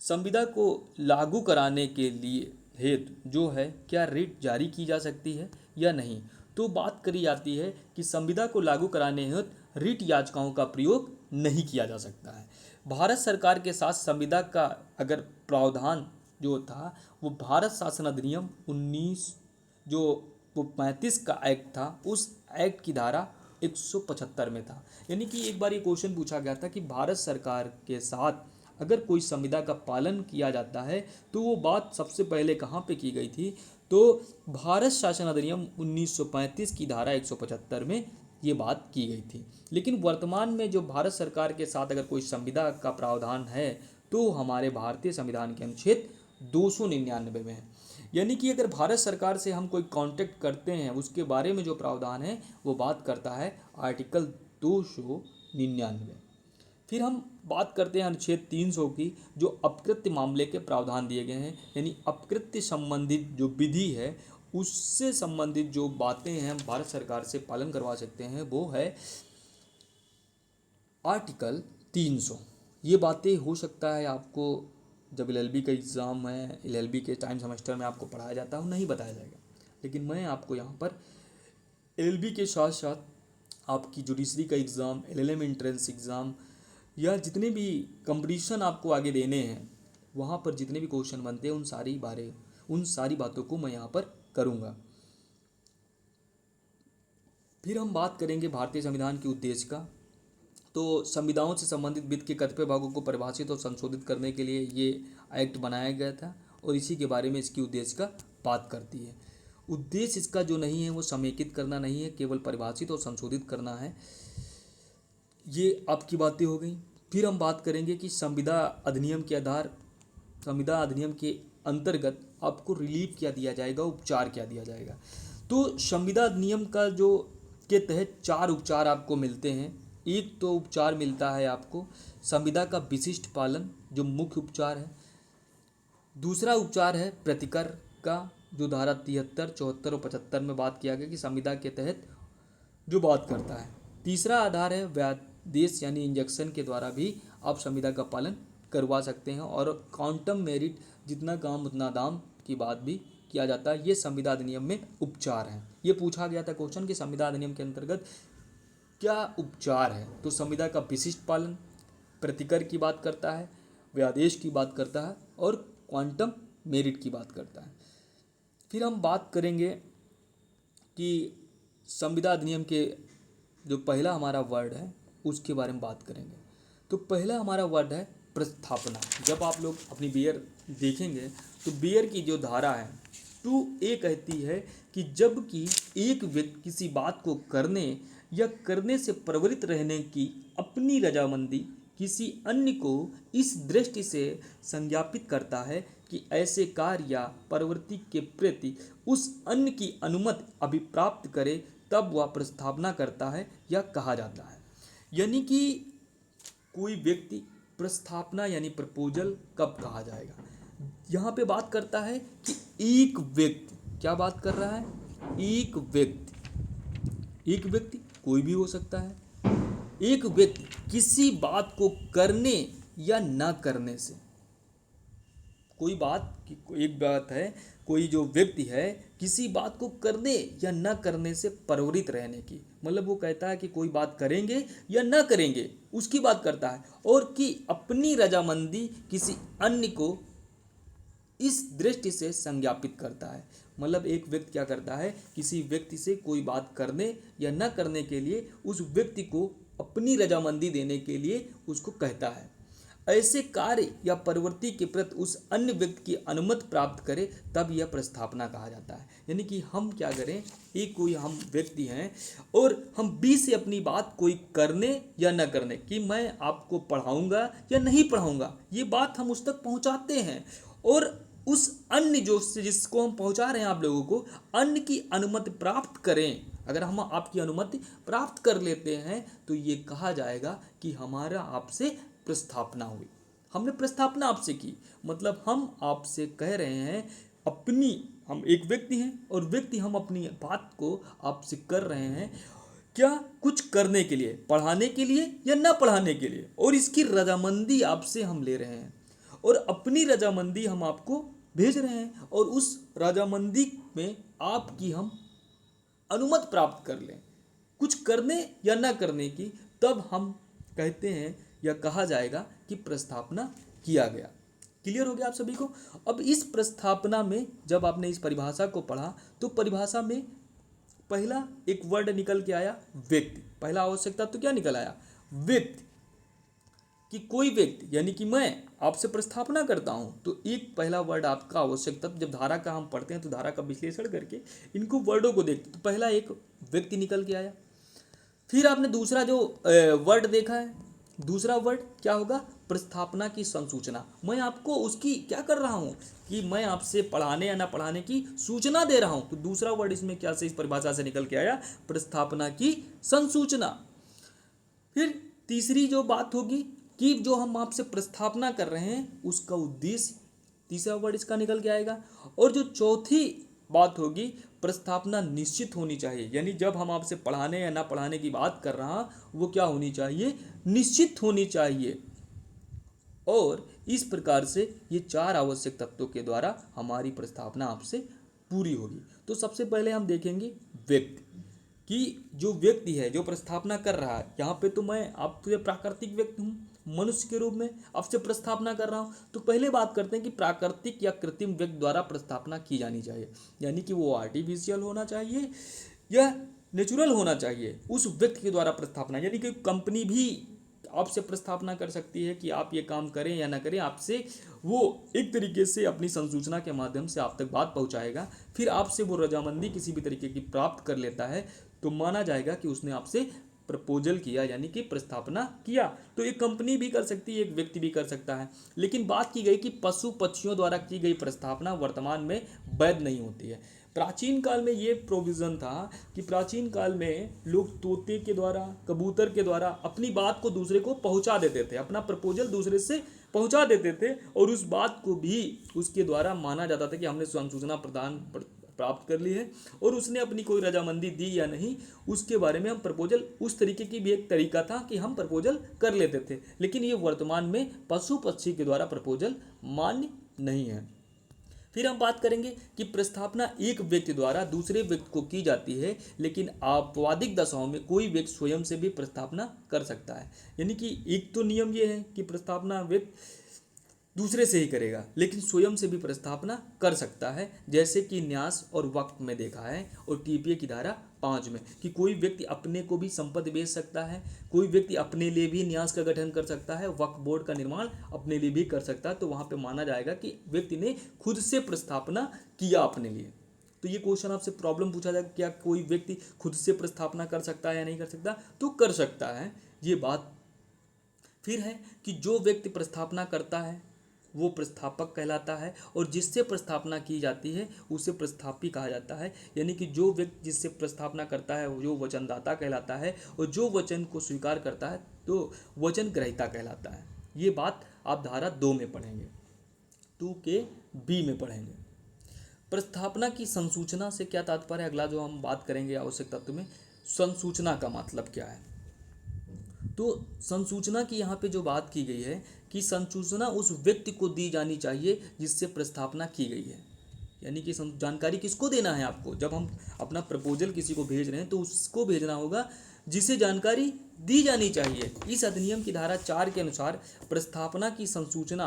A: संविदा को लागू कराने के लिए हेतु जो है क्या रिट जारी की जा सकती है या नहीं। तो बात करी जाती है कि संविदा को लागू कराने हेतु रिट याचिकाओं का प्रयोग नहीं किया जा सकता है। भारत सरकार के साथ संविदा का अगर प्रावधान जो था वो भारत शासन अधिनियम 19 जो वो 35 का एक्ट था, उस एक्ट की धारा 175 में था। यानी कि एक बार ये क्वेश्चन पूछा गया था कि भारत सरकार के साथ अगर कोई संविदा का पालन किया जाता है तो वो बात सबसे पहले कहाँ पे की गई थी, तो भारत शासन अधिनियम 1935 की धारा 175 में ये बात की गई थी। लेकिन वर्तमान में जो भारत सरकार के साथ अगर कोई संविदा का प्रावधान है तो हमारे भारतीय संविधान के अनुच्छेद 299 में है। यानी कि अगर भारत सरकार से हम कोई कॉन्टैक्ट करते हैं उसके बारे में जो प्रावधान है वो बात करता है आर्टिकल 299। फिर हम बात करते हैं अनुच्छेद 300 की, जो अपकृत्य मामले के प्रावधान दिए गए हैं। यानी अपकृत्य संबंधित जो विधि है उससे संबंधित जो बातें हैं हम भारत सरकार से पालन करवा सकते हैं, वो है आर्टिकल 300। ये बातें हो सकता है आपको जब एलएलबी का एग्ज़ाम है, एलएलबी के टाइम सेमेस्टर में आपको पढ़ाया जाता है नहीं बताया जाएगा, लेकिन मैं आपको यहाँ पर एलएलबी के साथ साथ आपकी जुडिशरी का एग्ज़ाम, एलएलएम एंट्रेंस एग्ज़ाम या जितने भी कंपटीशन आपको आगे देने हैं वहाँ पर जितने भी क्वेश्चन बनते हैं उन सारी बातों को मैं यहाँ पर करूँगा। फिर हम बात करेंगे भारतीय संविधान के उद्देश्य का। तो संविधानों से संबंधित वित्त के कतिपय भागों को परिभाषित और संशोधित करने के लिए ये एक्ट बनाया गया था और इसी के बारे में इसकी उद्देश्य का बात करती है। उद्देश्य इसका जो नहीं है वो समेकित करना नहीं है, केवल परिभाषित और संशोधित करना है। ये आपकी बातें हो गई। फिर हम बात करेंगे कि संविदा अधिनियम के अंतर्गत आपको रिलीफ क्या दिया जाएगा, उपचार क्या दिया जाएगा। तो संविदा अधिनियम का जो के तहत 4 उपचार आपको मिलते हैं। एक तो उपचार मिलता है आपको संविदा का विशिष्ट पालन, जो मुख्य उपचार है। दूसरा उपचार है प्रतिकर का, जो धारा 73, 74 और 75 में बात किया गया कि संविदा के तहत जो बात करता है। तीसरा आधार है व्यादेश यानी इंजेक्शन के द्वारा भी आप संविदा का पालन करवा सकते हैं। और क्वांटम मेरिट, जितना काम उतना दाम की बात भी किया जाता है। ये संविदा अधिनियम में उपचार हैं। ये पूछा गया था क्वेश्चन कि संविदा अधिनियम के अंतर्गत क्या उपचार है। तो संविदा का विशिष्ट पालन, प्रतिकर की बात करता है, व्यादेश की बात करता है और क्वांटम मेरिट की बात करता है। फिर हम बात करेंगे कि संविदा अधिनियम के जो पहला हमारा वर्ड है उसके बारे में बात करेंगे। तो पहला हमारा वर्ड है प्रस्थापना। जब आप लोग अपनी बीयर देखेंगे तो बीयर की जो धारा है 2A कहती है कि जबकि एक व्यक्ति किसी बात को करने या करने से प्रवृत्त रहने की अपनी रजामंदी किसी अन्य को इस दृष्टि से संज्ञापित करता है कि ऐसे कार्य या प्रवृत्ति के प्रति उस अन्य की अनुमति अभिप्राप्त करे, तब वह प्रस्थापना करता है या कहा जाता है। यानी कि कोई व्यक्ति प्रस्थापना यानी प्रपोजल कब कहा जाएगा। यहाँ पे बात करता है कि एक व्यक्ति, क्या बात कर रहा है, एक व्यक्ति कोई भी हो सकता है, एक व्यक्ति किसी बात को करने या न करने से, कोई बात एक बात है, कोई जो व्यक्ति है किसी बात को करने या न करने से प्रवृत्त रहने की, मतलब वो कहता है कि कोई बात करेंगे या न करेंगे उसकी बात करता है, और कि अपनी रजामंदी किसी अन्य को इस दृष्टि से संज्ञापित करता है। मतलब एक व्यक्ति क्या करता है, किसी व्यक्ति से कोई बात करने या न करने के लिए उस व्यक्ति को अपनी रजामंदी देने के लिए उसको कहता है। ऐसे कार्य या प्रवृत्ति के प्रति उस अन्य व्यक्ति की अनुमति प्राप्त करे, तब यह प्रस्थापना कहा जाता है। यानी कि हम क्या करें, एक कोई हम व्यक्ति हैं और हम बी से अपनी बात कोई करने या न करने कि मैं आपको पढ़ाऊंगा या नहीं पढ़ाऊंगा, ये बात हम उस तक पहुंचाते हैं, और उस अन्य जो जिसको हम पहुंचा रहे हैं आप लोगों को, अन्य की अनुमति प्राप्त करें। अगर हम आपकी अनुमति प्राप्त कर लेते हैं तो ये कहा जाएगा कि हमारा आपसे प्रस्थापना हुई, हमने प्रस्थापना आपसे की। मतलब हम आपसे कह रहे हैं अपनी, हम एक व्यक्ति हैं और व्यक्ति हम अपनी बात को आपसे कर रहे हैं क्या, कुछ करने के लिए, पढ़ाने के लिए या ना पढ़ाने के लिए, और इसकी रजामंदी आपसे हम ले रहे हैं और अपनी रजामंदी हम आपको भेज रहे हैं, और उस रजामंदी में आपकी हम अनुमति प्राप्त कर लें कुछ करने या ना करने की, तब हम कहते हैं या कहा जाएगा कि प्रस्थापना किया गया। क्लियर हो गया आप सभी को। अब इस प्रस्थापना में जब आपने इस परिभाषा को पढ़ा तो परिभाषा में पहला एक वर्ड निकल के आया व्यक्ति। पहला आवश्यकता तो क्या निकल आया, व्यक्ति, कि कोई व्यक्ति, यानी कि मैं आपसे प्रस्थापना करता हूं, तो एक पहला वर्ड आपका आवश्यकता। जब धारा का हम पढ़ते हैं तो धारा का विश्लेषण करके इनको वर्डों को देखते तो पहला एक व्यक्ति निकल के आया। फिर आपने दूसरा जो वर्ड देखा है, दूसरा वर्ड क्या होगा, प्रस्थापना की संसूचना। मैं आपको उसकी क्या कर रहा हूं कि मैं आपसे पढ़ाने या ना पढ़ाने की सूचना दे रहा हूं, तो दूसरा वर्ड इसमें क्या से इस परिभाषा से निकल के आया, प्रस्थापना की संसूचना। फिर तीसरी जो बात होगी कि जो हम आपसे प्रस्थापना कर रहे हैं उसका उद्देश्य, तीसरा वर्ड इसका निकल के आएगा। और जो चौथी बात होगी, प्रस्थापना निश्चित होनी चाहिए। यानी जब हम आपसे पढ़ाने या ना पढ़ाने की बात कर रहा, वो क्या होनी चाहिए, निश्चित होनी चाहिए। और इस प्रकार से ये 4 आवश्यक तत्वों के द्वारा हमारी प्रस्थापना आपसे पूरी होगी। तो सबसे पहले हम देखेंगे व्यक्ति, कि जो व्यक्ति है जो प्रस्थापना कर रहा है, यहाँ पे तो मैं आपसे प्राकृतिक व्यक्ति हूँ, मनुष्य के रूप में आपसे प्रस्थापना कर रहा हूँ। तो पहले बात करते हैं कि प्राकृतिक या कृत्रिम व्यक्ति द्वारा प्रस्थापना की जानी चाहिए, यानी कि वो आर्टिफिशियल होना चाहिए या नेचुरल होना चाहिए उस व्यक्ति के द्वारा प्रस्थापना, यानी कि कंपनी भी आपसे प्रस्थापना कर सकती है कि आप ये काम करें या ना करें, आपसे वो एक तरीके से अपनी संसूचना के माध्यम से आप तक बात पहुंचाएगा, फिर आपसे वो रजामंदी किसी भी तरीके की प्राप्त कर लेता है तो माना जाएगा कि उसने आपसे प्रपोजल किया, यानी कि प्रस्थापना किया। तो एक कंपनी भी कर सकती है, एक व्यक्ति भी कर सकता है। लेकिन बात की गई कि पशु पक्षियों द्वारा की गई प्रस्थापना वर्तमान में वैध नहीं होती है। प्राचीन काल में ये प्रोविज़न था कि प्राचीन काल में लोग तोते के द्वारा, कबूतर के द्वारा अपनी बात को दूसरे को पहुंचा देते थे, अपना प्रपोजल दूसरे से पहुंचा देते थे, और उस बात को भी उसके द्वारा माना जाता था कि हमने संसूचना प्राप्त कर ली है, और उसने अपनी कोई रजामंदी दी या नहीं उसके बारे में हम प्रपोजल, उस तरीके की भी एक तरीका था कि हम प्रपोजल कर लेते थे। लेकिन ये वर्तमान में पशु पक्षी के द्वारा प्रपोजल मान्य नहीं है। फिर हम बात करेंगे कि प्रस्थापना एक व्यक्ति द्वारा दूसरे व्यक्ति को की जाती है, लेकिन आपवादिक दशाओं में कोई व्यक्ति स्वयं से भी प्रस्थापना कर सकता है। यानी कि एक तो नियम ये है कि प्रस्थापना व्यक्ति दूसरे से ही करेगा, लेकिन स्वयं से भी प्रस्थापना कर सकता है, जैसे कि न्यास और वक्फ में देखा है, और टीपीए की धारा 5 में कि कोई व्यक्ति अपने को भी संपत्ति बेच सकता है, कोई व्यक्ति अपने लिए भी न्यास का गठन कर सकता है, वक्फ बोर्ड का निर्माण अपने लिए भी कर सकता है। तो वहाँ पे माना जाएगा कि व्यक्ति ने खुद से प्रस्थापना किया अपने लिए। तो ये क्वेश्चन आपसे प्रॉब्लम पूछा जाएगा, क्या कोई व्यक्ति खुद से प्रस्थापना कर सकता है या नहीं कर सकता? तो कर सकता है। ये बात फिर है कि जो व्यक्ति प्रस्थापना करता है वो प्रस्थापक कहलाता है, और जिससे प्रस्थापना की जाती है उसे प्रस्थापी कहा जाता है। यानी कि जो व्यक्ति जिससे प्रस्थापना करता है वो जो वचनदाता कहलाता है, और जो वचन को स्वीकार करता है तो वचन ग्रहीता कहलाता है। ये बात आप धारा 2 में पढ़ेंगे, 2 के बी में पढ़ेंगे। प्रस्थापना की संसूचना से क्या तात्पर्य है, अगला जो हम बात करेंगे आवश्यक तत्व में, संसूचना का मतलब क्या है। तो संसूचना की यहाँ पे जो बात की गई है कि संसूचना उस व्यक्ति को दी जानी चाहिए जिससे प्रस्थापना की गई है। यानी कि जानकारी किसको देना है आपको, जब हम अपना प्रपोजल किसी को भेज रहे हैं तो उसको भेजना होगा जिसे जानकारी दी जानी चाहिए। इस अधिनियम की धारा 4 के अनुसार प्रस्थापना की संसूचना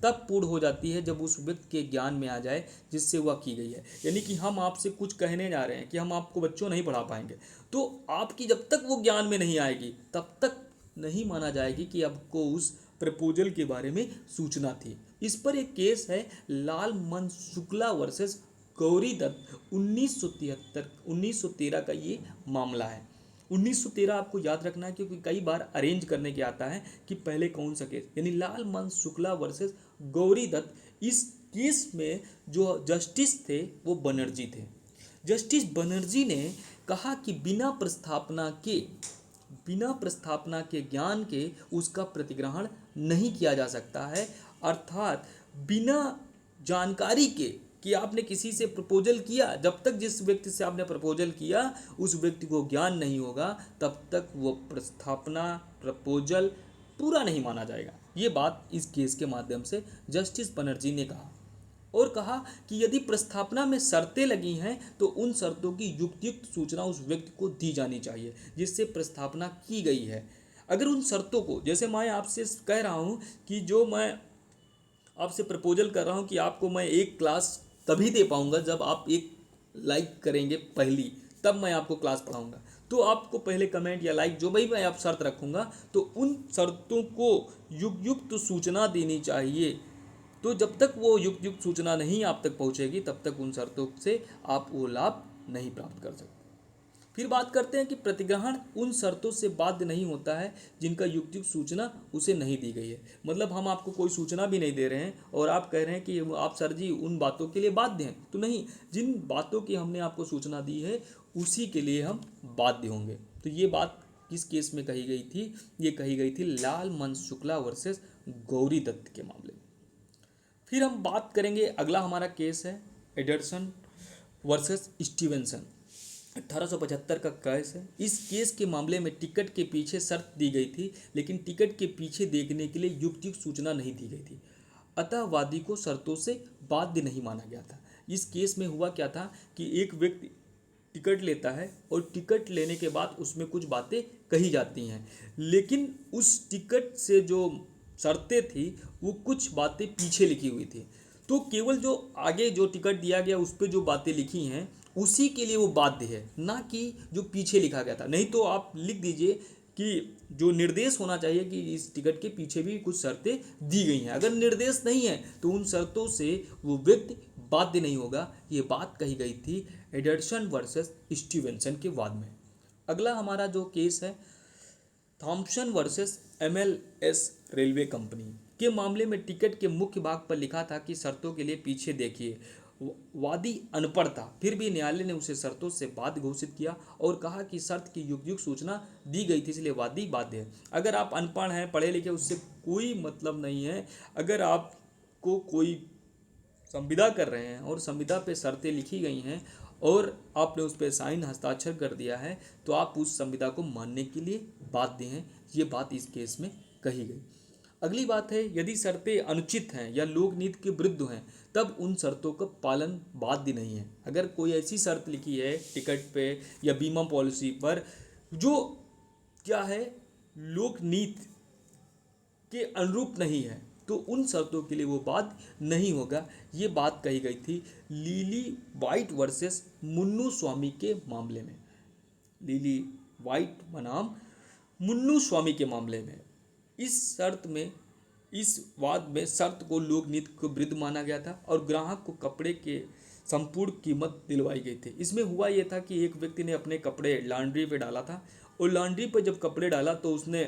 A: तब पूर्ण हो जाती है जब उस व्यक्ति के ज्ञान में आ जाए जिससे वह की गई है। यानी कि हम आपसे कुछ कहने जा रहे हैं कि हम आपको बच्चों नहीं पढ़ा पाएंगे, तो आपकी जब तक वो ज्ञान में नहीं आएगी तब तक नहीं माना जाएगी कि आपको उस प्रपोजल के बारे में सूचना थी। इस पर एक केस है लाल मन शुक्ला वर्सेस गौरी दत्त 1913 का ये मामला है। 1913 आपको याद रखना है क्योंकि कई बार अरेंज करने के आता है कि पहले कौन सा केस, यानी लाल मन शुक्ला वर्सेस गौरी दत्त। इस केस में जो जस्टिस थे वो बनर्जी थे। जस्टिस बनर्जी ने कहा कि बिना प्रस्थापना के ज्ञान के उसका प्रतिग्रहण नहीं किया जा सकता है। अर्थात बिना जानकारी के कि आपने किसी से प्रपोजल किया, जब तक जिस व्यक्ति से आपने प्रपोजल किया उस व्यक्ति को ज्ञान नहीं होगा तब तक वो प्रस्थापना प्रपोजल पूरा नहीं माना जाएगा। ये बात इस केस के माध्यम से जस्टिस बनर्जी ने कहा, और कहा कि यदि प्रस्थापना में शर्तें लगी हैं तो उन शर्तों की युक्त सूचना उस व्यक्ति को दी जानी चाहिए जिससे प्रस्थापना की गई है। अगर उन शर्तों को, जैसे मैं आपसे कह रहा हूँ कि जो मैं आपसे प्रपोजल कर रहा हूँ कि आपको मैं एक क्लास तभी दे पाऊँगा जब आप एक लाइक करेंगे पहली, तब मैं आपको क्लास पढ़ाऊँगा, तो आपको पहले कमेंट या लाइक जो भी मैं आप शर्त रखूँगा तो उन शर्तों को युक्त सूचना देनी चाहिए। तो जब तक वो युक्त सूचना नहीं आप तक पहुंचेगी तब तक उन शर्तों से आप वो लाभ नहीं प्राप्त कर सकते। फिर बात करते हैं कि प्रतिग्रहण उन शर्तों से बाध्य नहीं होता है जिनका युक्त सूचना उसे नहीं दी गई है। मतलब हम आपको कोई सूचना भी नहीं दे रहे हैं और आप कह रहे हैं कि आप सर जी उन बातों के लिए बाध्य हैं, तो नहीं, जिन बातों की हमने आपको सूचना दी है उसी के लिए हम बाध्य होंगे। तो ये बात किस केस में कही गई थी, ये कही गई थी लाल मन शुक्ला वर्सेस गौरी दत्त के मामले में। फिर हम बात करेंगे, अगला हमारा केस है एडरसन वर्सेस स्टीवेंसन, 1875 का केस है। इस केस के मामले में टिकट के पीछे शर्त दी गई थी, लेकिन टिकट के पीछे देखने के लिए युक्त सूचना नहीं दी गई थी, अतः वादी को शर्तों से बाध्य नहीं माना गया था। इस केस में हुआ क्या था कि एक व्यक्ति टिकट लेता है और टिकट लेने के बाद उसमें कुछ बातें कही जाती हैं, लेकिन उस टिकट से जो शर्तें थी वो कुछ बातें पीछे लिखी हुई थी। तो केवल जो आगे जो टिकट दिया गया उस पर जो बातें लिखी हैं उसी के लिए वो बाध्य है, ना कि जो पीछे लिखा गया था। नहीं तो आप लिख दीजिए कि जो निर्देश होना चाहिए कि इस टिकट के पीछे भी कुछ शर्तें दी गई हैं। अगर निर्देश नहीं है तो उन शर्तों से वो व्यक्ति बाध्य नहीं होगा। ये बात कही गई थी एडर्सन वर्सेस स्टीवेंसन के वाद में। अगला हमारा जो केस है Thompson versus MLS railway company के मामले में टिकट के मुख्य भाग पर लिखा था कि शर्तों के लिए पीछे देखिए। वादी अनपढ़ था, फिर भी न्यायालय ने उसे शर्तों से बाध्य घोषित किया और कहा कि शर्त की युग युग सूचना दी गई थी, इसलिए वादी बाध्य है। अगर आप अनपढ़ हैं, पढ़े लिखे, उससे कोई मतलब नहीं है। अगर आपको कोई संविदा कर रहे हैं और संविदा पे शर्तें लिखी गई हैं और आपने उस पर साइन हस्ताक्षर कर दिया है, तो आप उस संविदा को मानने के लिए बाध्य हैं। ये बात इस केस में कही गई। अगली बात है, यदि शर्तें अनुचित हैं या लोकनीति के विरुद्ध हैं, तब उन शर्तों का पालन बाध्य नहीं है। अगर कोई ऐसी शर्त लिखी है टिकट पे या बीमा पॉलिसी पर जो क्या है लोकनीति के अनुरूप नहीं है, तो उन शर्तों के लिए वो बाध्य नहीं होगा। ये बात कही गई थी लिली वाइट वर्सेस मुन्नू स्वामी के मामले में। लिली वाइट बनाम मुन्नू स्वामी के मामले में इस वाद में शर्त को लोकनीति को विरुद्ध माना गया था और ग्राहक को कपड़े के संपूर्ण कीमत दिलवाई गई थी। इसमें हुआ यह था कि एक व्यक्ति ने अपने कपड़े लॉन्ड्री पे डाला था और लॉन्ड्री पर जब कपड़े डाला तो उसने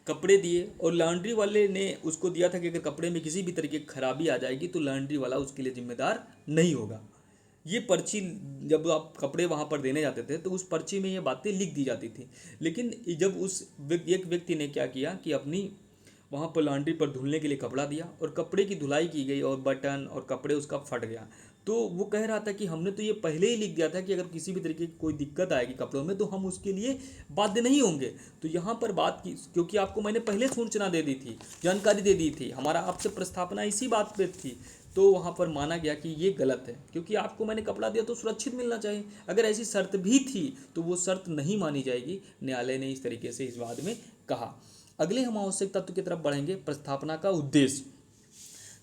A: कपड़े दिए और लॉन्ड्री वाले ने उसको दिया था कि अगर कपड़े में किसी भी तरीके की खराबी आ जाएगी तो लॉन्ड्री वाला उसके लिए जिम्मेदार नहीं होगा। ये पर्ची जब आप कपड़े वहाँ पर देने जाते थे तो उस पर्ची में ये बातें लिख दी जाती थी। लेकिन जब एक व्यक्ति ने क्या किया कि अपनी वहाँ पर लॉन्ड्री पर धुलने के लिए कपड़ा दिया और कपड़े की धुलाई की गई और बटन और कपड़े उसका फट गया, तो वो कह रहा था कि हमने तो ये पहले ही लिख दिया था कि अगर किसी भी तरीके की कोई दिक्कत आएगी कपड़ों में तो हम उसके लिए बाध्य नहीं होंगे। तो यहाँ पर बात की, क्योंकि आपको मैंने पहले सूचना दे दी थी, जानकारी दे दी थी, हमारा आपसे प्रस्तावना इसी बात पर थी, तो वहाँ पर माना गया कि ये गलत है क्योंकि आपको मैंने कपड़ा दिया तो सुरक्षित मिलना चाहिए। अगर ऐसी शर्त भी थी तो वो शर्त नहीं मानी जाएगी। न्यायालय ने इस तरीके से इस वाद में कहा। अगले हम आवश्यक तत्व की तरफ बढ़ेंगे, प्रस्थापना का उद्देश्य।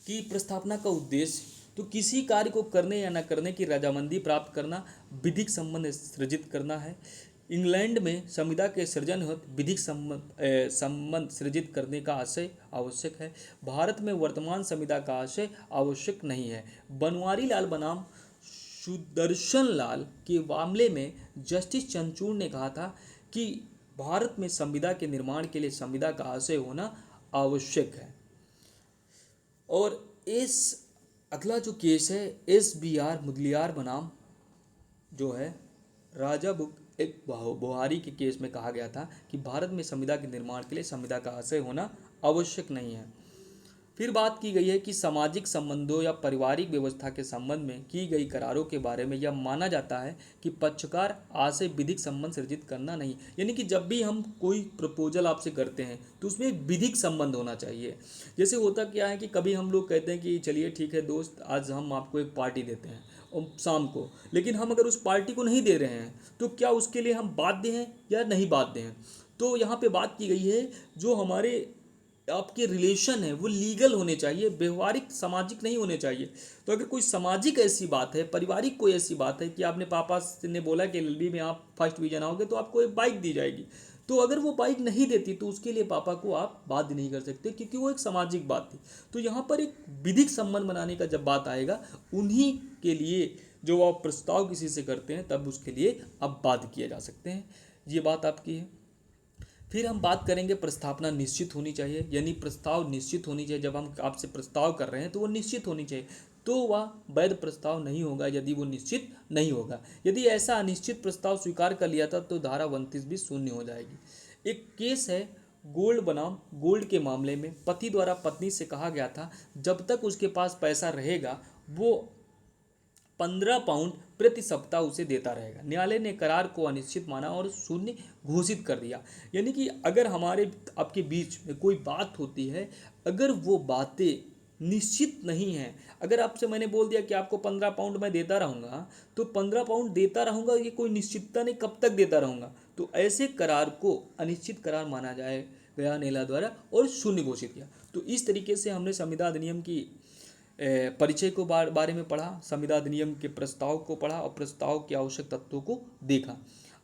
A: कि प्रस्थापना का उद्देश्य तो किसी कार्य को करने या न करने की रजामंदी प्राप्त करना, विधिक संबंध सृजित करना है। इंग्लैंड में संविदा के सृजन हेतु विधिक संबंध सृजित करने का आशय आवश्यक है। भारत में वर्तमान संविदा का आशय आवश्यक नहीं है। बनवारी लाल बनाम सुदर्शन लाल के मामले में जस्टिस चंद्रचूड़ ने कहा था कि भारत में संविदा के निर्माण के लिए संविदा का आशय होना आवश्यक है। और इस अगला जो केस है SBR मुदलियार बनाम जो है राजा बुक एक बुहारी के केस में कहा गया था कि भारत में संविदा के निर्माण के लिए संविदा का आशय होना आवश्यक नहीं है। फिर बात की गई है कि सामाजिक संबंधों या पारिवारिक व्यवस्था के संबंध में की गई करारों के बारे में यह माना जाता है कि पक्षकार आशय विधिक संबंध सृजित करना नहीं। यानी कि जब भी हम कोई प्रपोजल आपसे करते हैं तो उसमें एक विधिक संबंध होना चाहिए। जैसे होता क्या है कि कभी हम लोग कहते हैं कि चलिए ठीक है दोस्त, आज हम आपको एक पार्टी देते हैं और शाम को, लेकिन हम अगर उस पार्टी को नहीं दे रहे हैं तो क्या उसके लिए हम बाध्य हैं या नहीं बाध्य हैं। तो यहाँ पे बात की गई है जो हमारे आपके रिलेशन है वो लीगल होने चाहिए, व्यवहारिक सामाजिक नहीं होने चाहिए। तो अगर कोई सामाजिक ऐसी बात है, पारिवारिक कोई ऐसी बात है कि आपने पापा ने बोला कि LLB में आप फर्स्ट डिवीजन आओगे तो आपको एक बाइक दी जाएगी, तो अगर वो बाइक नहीं देती तो उसके लिए पापा को आप बाध्य नहीं कर सकते क्योंकि वो एक सामाजिक बात थी। तो यहाँ पर एक विधिक संबंध बनाने का जब बात आएगा, उन्हीं के लिए जो आप प्रस्ताव किसी से करते हैं तब उसके लिए आप बाध्य किए जा सकते हैं। ये बात आपकी है। फिर हम बात करेंगे प्रस्तावना निश्चित होनी चाहिए, यानी प्रस्ताव निश्चित होनी चाहिए। जब हम आपसे प्रस्ताव कर रहे हैं तो वो निश्चित होनी चाहिए, तो वह वैध प्रस्ताव नहीं होगा यदि वो निश्चित नहीं होगा। यदि ऐसा अनिश्चित प्रस्ताव स्वीकार कर लिया था तो धारा 29 भी शून्य हो जाएगी। एक केस है गोल्ड बनाम गोल्ड के मामले में पति द्वारा पत्नी से कहा गया था जब तक उसके पास पैसा रहेगा वो 15 पाउंड प्रति सप्ताह उसे देता रहेगा। न्यायालय ने करार को अनिश्चित माना और शून्य घोषित कर दिया। यानी कि अगर हमारे आपके बीच में कोई बात होती है, अगर वो बातें निश्चित नहीं हैं, अगर आपसे मैंने बोल दिया कि आपको 15 पाउंड मैं देता रहूँगा तो 15 पाउंड देता रहूँगा, ये कोई निश्चितता नहीं कब तक देता रहूँगा, तो ऐसे करार को अनिश्चित करार माना गया न्यायालय द्वारा और शून्य घोषित किया। तो इस तरीके से हमने संविदा अधिनियम की परिचय को बारे में पढ़ा, संविदा अधिनियम के प्रस्ताव को पढ़ा और प्रस्ताव के आवश्यक तत्वों को देखा।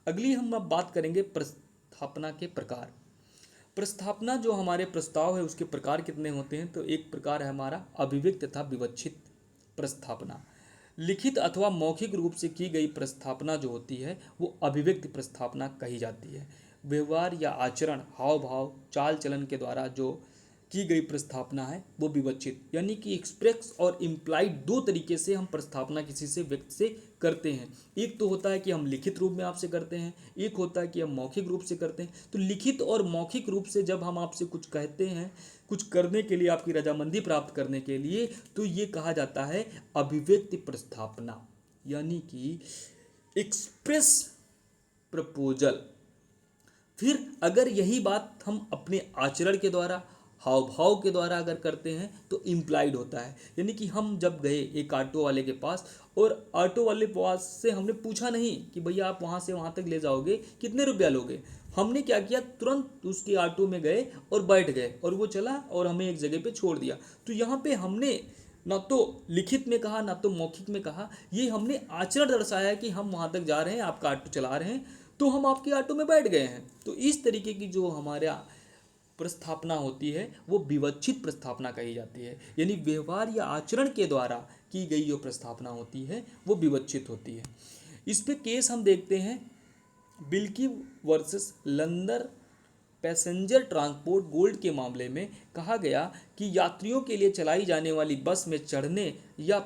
A: अगली हम अब बात करेंगे प्रस्थापना के प्रकार। प्रस्थापना जो हमारे प्रस्ताव है उसके प्रकार कितने होते हैं, तो एक प्रकार है हमारा अभिव्यक्त तथा विवक्षित प्रस्थापना। लिखित अथवा मौखिक रूप से की गई प्रस्थापना जो होती है वो अभिव्यक्त प्रस्थापना कही जाती है। व्यवहार या आचरण, हाव भाव, चाल चलन के द्वारा जो की गई प्रस्थापना है वो विवक्षित, यानी कि एक्सप्रेस और इम्प्लाइड दो तरीके से हम प्रस्थापना किसी से व्यक्त से करते हैं। एक तो होता है कि हम लिखित रूप में आपसे करते हैं, एक होता है कि हम मौखिक रूप से करते हैं। तो लिखित और मौखिक रूप से जब हम आपसे कुछ कहते हैं, कुछ करने के लिए, आपकी रजामंदी प्राप्त करने के लिए, तो ये कहा जाता है अभिव्यक्ति प्रस्थापना, यानी कि एक्सप्रेस प्रपोजल। फिर अगर यही बात हम अपने आचरण के द्वारा, हाव भाव के द्वारा अगर करते हैं तो इम्प्लाइड होता है, यानी कि हम जब गए एक ऑटो वाले के पास और ऑटो वाले पास से हमने पूछा नहीं कि भैया आप वहाँ से वहाँ तक ले जाओगे, कितने रुपया लोगे। हमने क्या किया, तुरंत उसके ऑटो में गए और बैठ गए और वो चला और हमें एक जगह पे छोड़ दिया। तो यहाँ पे हमने ना तो लिखित में कहा ना तो मौखिक में कहा, ये हमने आचरण दर्शाया कि हम वहाँ तक जा रहे हैं, आपका ऑटो चला रहे हैं, तो हम आपके ऑटो में बैठ गए हैं। तो इस तरीके की जो हमारा प्रस्थापना होती है वो विवक्षित प्रस्थापना कही जाती है, यानी व्यवहार या आचरण के द्वारा की गई जो प्रस्थापना होती है वो विवक्षित होती है। इस पे केस हम देखते हैं बिल्की versus London passenger transport gold के मामले में कहा गया कि यात्रियों के लिए चलाई जाने वाली बस में चढ़ने या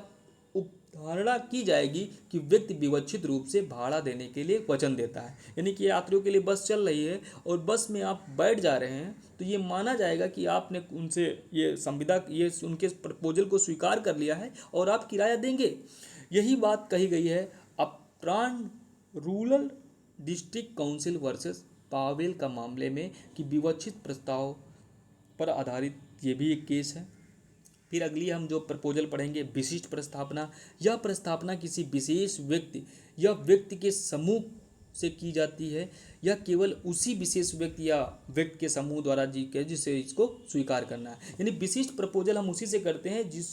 A: उपधारणा की जाएगी कि व्यक्ति विवक्षित रूप से भाड़ा देने के लिए वचन देता है, यानी कि यात्रियों के लिए बस चल रही है और बस में आप बैठ जा रहे हैं तो ये माना जाएगा कि आपने उनसे ये संविदा, ये उनके प्रपोजल को स्वीकार कर लिया है और आप किराया देंगे। यही बात कही गई है Upton rural district council versus Powell का मामले में कि विवक्षित प्रस्ताव पर आधारित ये भी एक केस है। फिर अगली हम जो प्रपोजल पढ़ेंगे विशिष्ट प्रस्थापना। यह प्रस्थापना किसी विशेष व्यक्ति या व्यक्ति के समूह से की जाती है या केवल उसी विशेष व्यक्ति या व्यक्ति के समूह द्वारा जिसे इसको स्वीकार करना है, यानी विशिष्ट प्रपोजल हम उसी से करते हैं जिस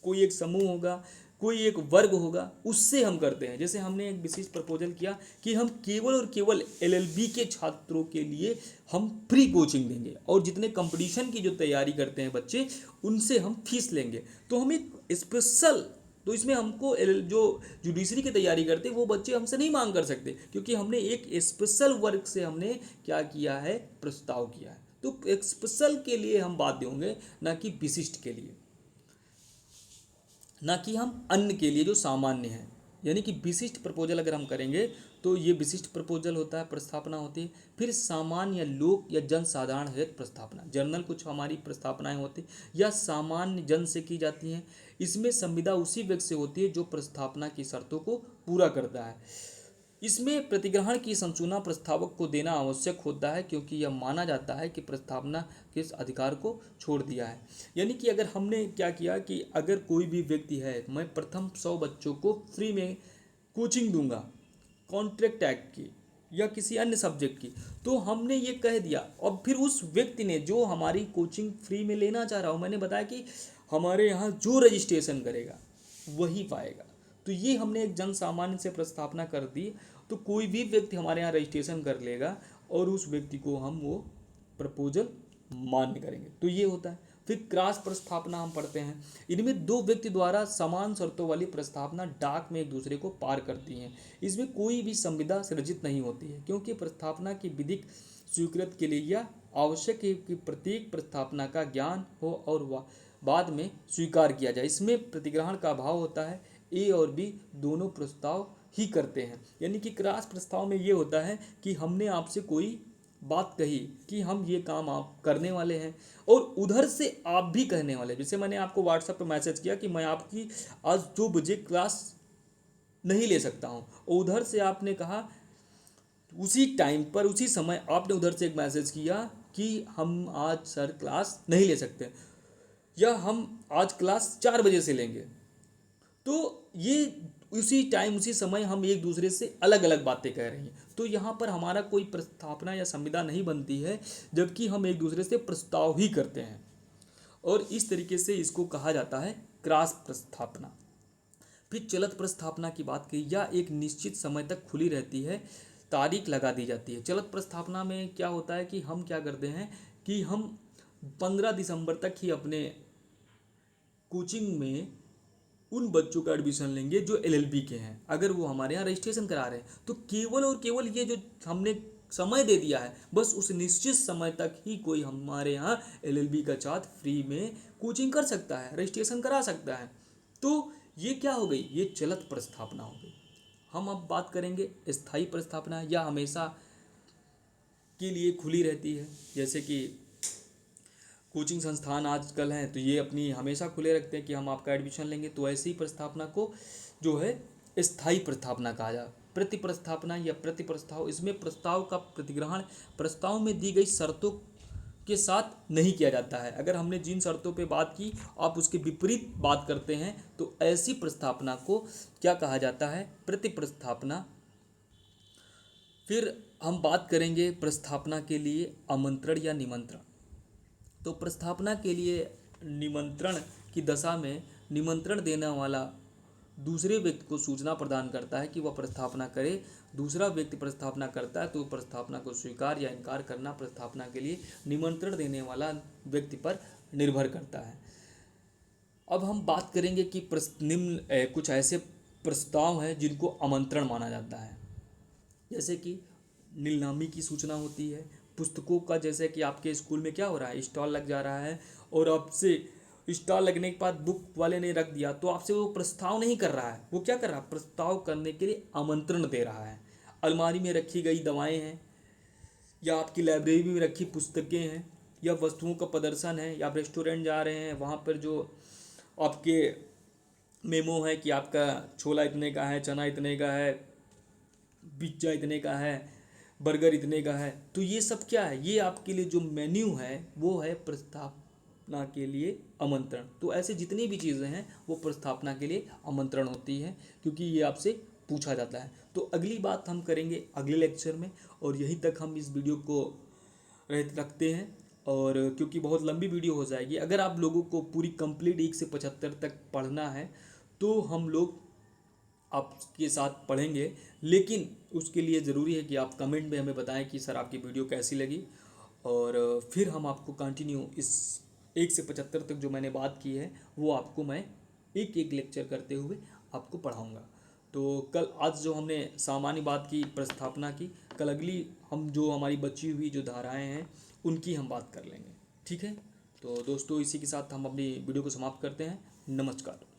A: कोई एक समूह होगा, कोई एक वर्ग होगा, उससे हम करते हैं। जैसे हमने एक विशेष प्रपोजल किया कि हम केवल और केवल एलएलबी के छात्रों के लिए हम फ्री कोचिंग देंगे और जितने कंपटीशन की जो तैयारी करते हैं बच्चे उनसे हम फीस लेंगे। तो हम एक स्पेशल, तो इसमें हमको जो जुडिशरी की तैयारी करते हैं वो बच्चे हमसे नहीं मांग कर सकते, क्योंकि हमने एक स्पेशल वर्ग से हमने क्या किया है, प्रस्ताव किया है। तो एक स्पेशल के लिए हम बाध्य होंगे, ना कि विशिष्ट के लिए, ना कि हम अन्य के लिए जो सामान्य है। यानी कि विशिष्ट प्रपोजल अगर हम करेंगे तो ये विशिष्ट प्रपोजल होता है, प्रस्थापना होती है। फिर सामान्य या लोक या जन साधारण हेतु प्रस्थापना, जनरल कुछ हमारी प्रस्थापनाएं होती या सामान्य जन से की जाती हैं। इसमें संविदा उसी व्यक्ति से होती है जो प्रस्थापना की शर्तों को पूरा करता है। इसमें प्रतिग्रहण की संसूचना प्रस्तावक को देना आवश्यक होता है, क्योंकि यह माना जाता है कि प्रस्तावना के इस अधिकार को छोड़ दिया है। यानी कि अगर हमने क्या किया कि अगर कोई भी व्यक्ति है, मैं प्रथम 100 बच्चों को फ्री में कोचिंग दूंगा कॉन्ट्रैक्ट एक्ट की या किसी अन्य सब्जेक्ट की, तो हमने ये कह दिया और फिर उस व्यक्ति ने जो हमारी कोचिंग फ्री में लेना चाह रहा हो, मैंने बताया कि हमारे यहाँ जो रजिस्ट्रेशन करेगा वही पाएगा। तो ये हमने एक जन सामान्य से प्रस्थापना कर दी, तो कोई भी व्यक्ति हमारे यहाँ रजिस्ट्रेशन कर लेगा और उस व्यक्ति को हम वो प्रपोजल मान्य करेंगे। तो ये होता है। फिर क्रॉस प्रस्थापना हम पढ़ते हैं। इनमें दो व्यक्ति द्वारा समान शर्तों वाली प्रस्थापना डाक में एक दूसरे को पार करती हैं। इसमें कोई भी संविदा सृजित नहीं होती है, क्योंकि प्रस्थापना की विधिक स्वीकृति के लिए यह आवश्यक है कि प्रत्येक प्रस्थापना का ज्ञान हो और बाद में स्वीकार किया जाए। इसमें प्रतिग्रहण का अभाव होता है, ए और बी दोनों प्रस्ताव ही करते हैं। यानी कि क्रॉस प्रस्ताव में ये होता है कि हमने आपसे कोई बात कही कि हम ये काम आप करने वाले हैं और उधर से आप भी कहने वाले। जैसे मैंने आपको व्हाट्सएप पर मैसेज किया कि मैं आपकी आज 2 बजे क्लास नहीं ले सकता हूँ, और उधर से आपने कहा उसी टाइम पर उसी समय आपने उधर से एक मैसेज किया कि हम आज सर क्लास नहीं ले सकते या हम आज क्लास 4 बजे से लेंगे। तो ये उसी टाइम उसी समय हम एक दूसरे से अलग अलग बातें कह रहे हैं, तो यहाँ पर हमारा कोई प्रस्थापना या संविदा नहीं बनती है, जबकि हम एक दूसरे से प्रस्ताव ही करते हैं। और इस तरीके से इसको कहा जाता है क्रॉस प्रस्थापना। फिर चलत प्रस्थापना की बात की, या एक निश्चित समय तक खुली रहती है, तारीख लगा दी जाती है। चलत प्रस्थापना में क्या होता है कि हम क्या करते हैं कि हम 15 दिसंबर तक ही अपने कोचिंग में उन बच्चों का एडमिशन लेंगे जो एलएलबी के हैं। अगर वो हमारे यहाँ रजिस्ट्रेशन करा रहे हैं तो केवल और केवल ये जो हमने समय दे दिया है, बस उस निश्चित समय तक ही कोई हमारे यहाँ एलएलबी का छात्र फ्री में कोचिंग कर सकता है, रजिस्ट्रेशन करा सकता है। तो ये क्या हो गई, ये चलत प्रस्थापना हो गई। हम अब बात करेंगे स्थायी प्रस्थापना, या हमेशा के लिए खुली रहती है। जैसे कि कोचिंग संस्थान आजकल हैं तो ये अपनी हमेशा खुले रखते हैं कि हम आपका एडमिशन लेंगे, तो ऐसी प्रस्थापना को जो है स्थायी प्रस्थापना कहा जाए। प्रति प्रस्थापना या प्रति प्रस्ताव, इसमें प्रस्ताव का प्रतिग्रहण प्रस्ताव में दी गई शर्तों के साथ नहीं किया जाता है। अगर हमने जिन शर्तों पे बात की आप उसके विपरीत बात करते हैं तो ऐसी प्रस्थापना को क्या कहा जाता है, प्रति प्रस्थापना। फिर हम बात करेंगे प्रस्थापना के लिए आमंत्रण या निमंत्रण। तो प्रस्थापना के लिए निमंत्रण की दशा में निमंत्रण देने वाला दूसरे व्यक्ति को सूचना प्रदान करता है कि वह प्रस्थापना करे। दूसरा व्यक्ति प्रस्थापना करता है तो प्रस्थापना को स्वीकार या इनकार करना प्रस्थापना के लिए निमंत्रण देने वाला व्यक्ति पर निर्भर करता है। अब हम बात करेंगे कि निम्न कुछ ऐसे प्रस्ताव हैं जिनको आमंत्रण माना जाता है। जैसे कि नीलामी की सूचना होती है, पुस्तकों का, जैसे कि आपके स्कूल में क्या हो रहा है, स्टॉल लग जा रहा है और आपसे स्टॉल लगने के बाद बुक वाले ने रख दिया तो आपसे वो प्रस्ताव नहीं कर रहा है, वो क्या कर रहा है, प्रस्ताव करने के लिए आमंत्रण दे रहा है। अलमारी में रखी गई दवाएं हैं, या आपकी लाइब्रेरी में रखी पुस्तकें हैं, या वस्तुओं का प्रदर्शन है, या आप रेस्टोरेंट जा रहे हैं वहाँ पर जो आपके मेमो है कि आपका छोला इतने का है, चना इतने का है, पिज्जा इतने का है, बर्गर इतने का है, तो ये सब क्या है, ये आपके लिए जो मेन्यू है वो है प्रस्थापना के लिए आमंत्रण। तो ऐसे जितनी भी चीज़ें हैं वो प्रस्थापना के लिए आमंत्रण होती हैं, क्योंकि ये आपसे पूछा जाता है। तो अगली बात हम करेंगे अगले लेक्चर में, और यहीं तक हम इस वीडियो को रखते हैं। और क्योंकि बहुत लंबी वीडियो हो जाएगी, अगर आप लोगों को पूरी कंप्लीट 1 से 75 तक पढ़ना है तो हम लोग आपके साथ पढ़ेंगे, लेकिन उसके लिए ज़रूरी है कि आप कमेंट में हमें बताएं कि सर आपकी वीडियो कैसी लगी, और फिर हम आपको कंटिन्यू इस 1 से 75 तक जो मैंने बात की है वो आपको मैं एक एक लेक्चर करते हुए आपको पढ़ाऊँगा। तो कल, आज जो हमने सामान्य बात की प्रस्थापना की, कल अगली हम जो हमारी बची हुई जो धाराएं हैं उनकी हम बात कर लेंगे। ठीक है, तो दोस्तों इसी के साथ हम अपनी वीडियो को समाप्त करते हैं। नमस्कार।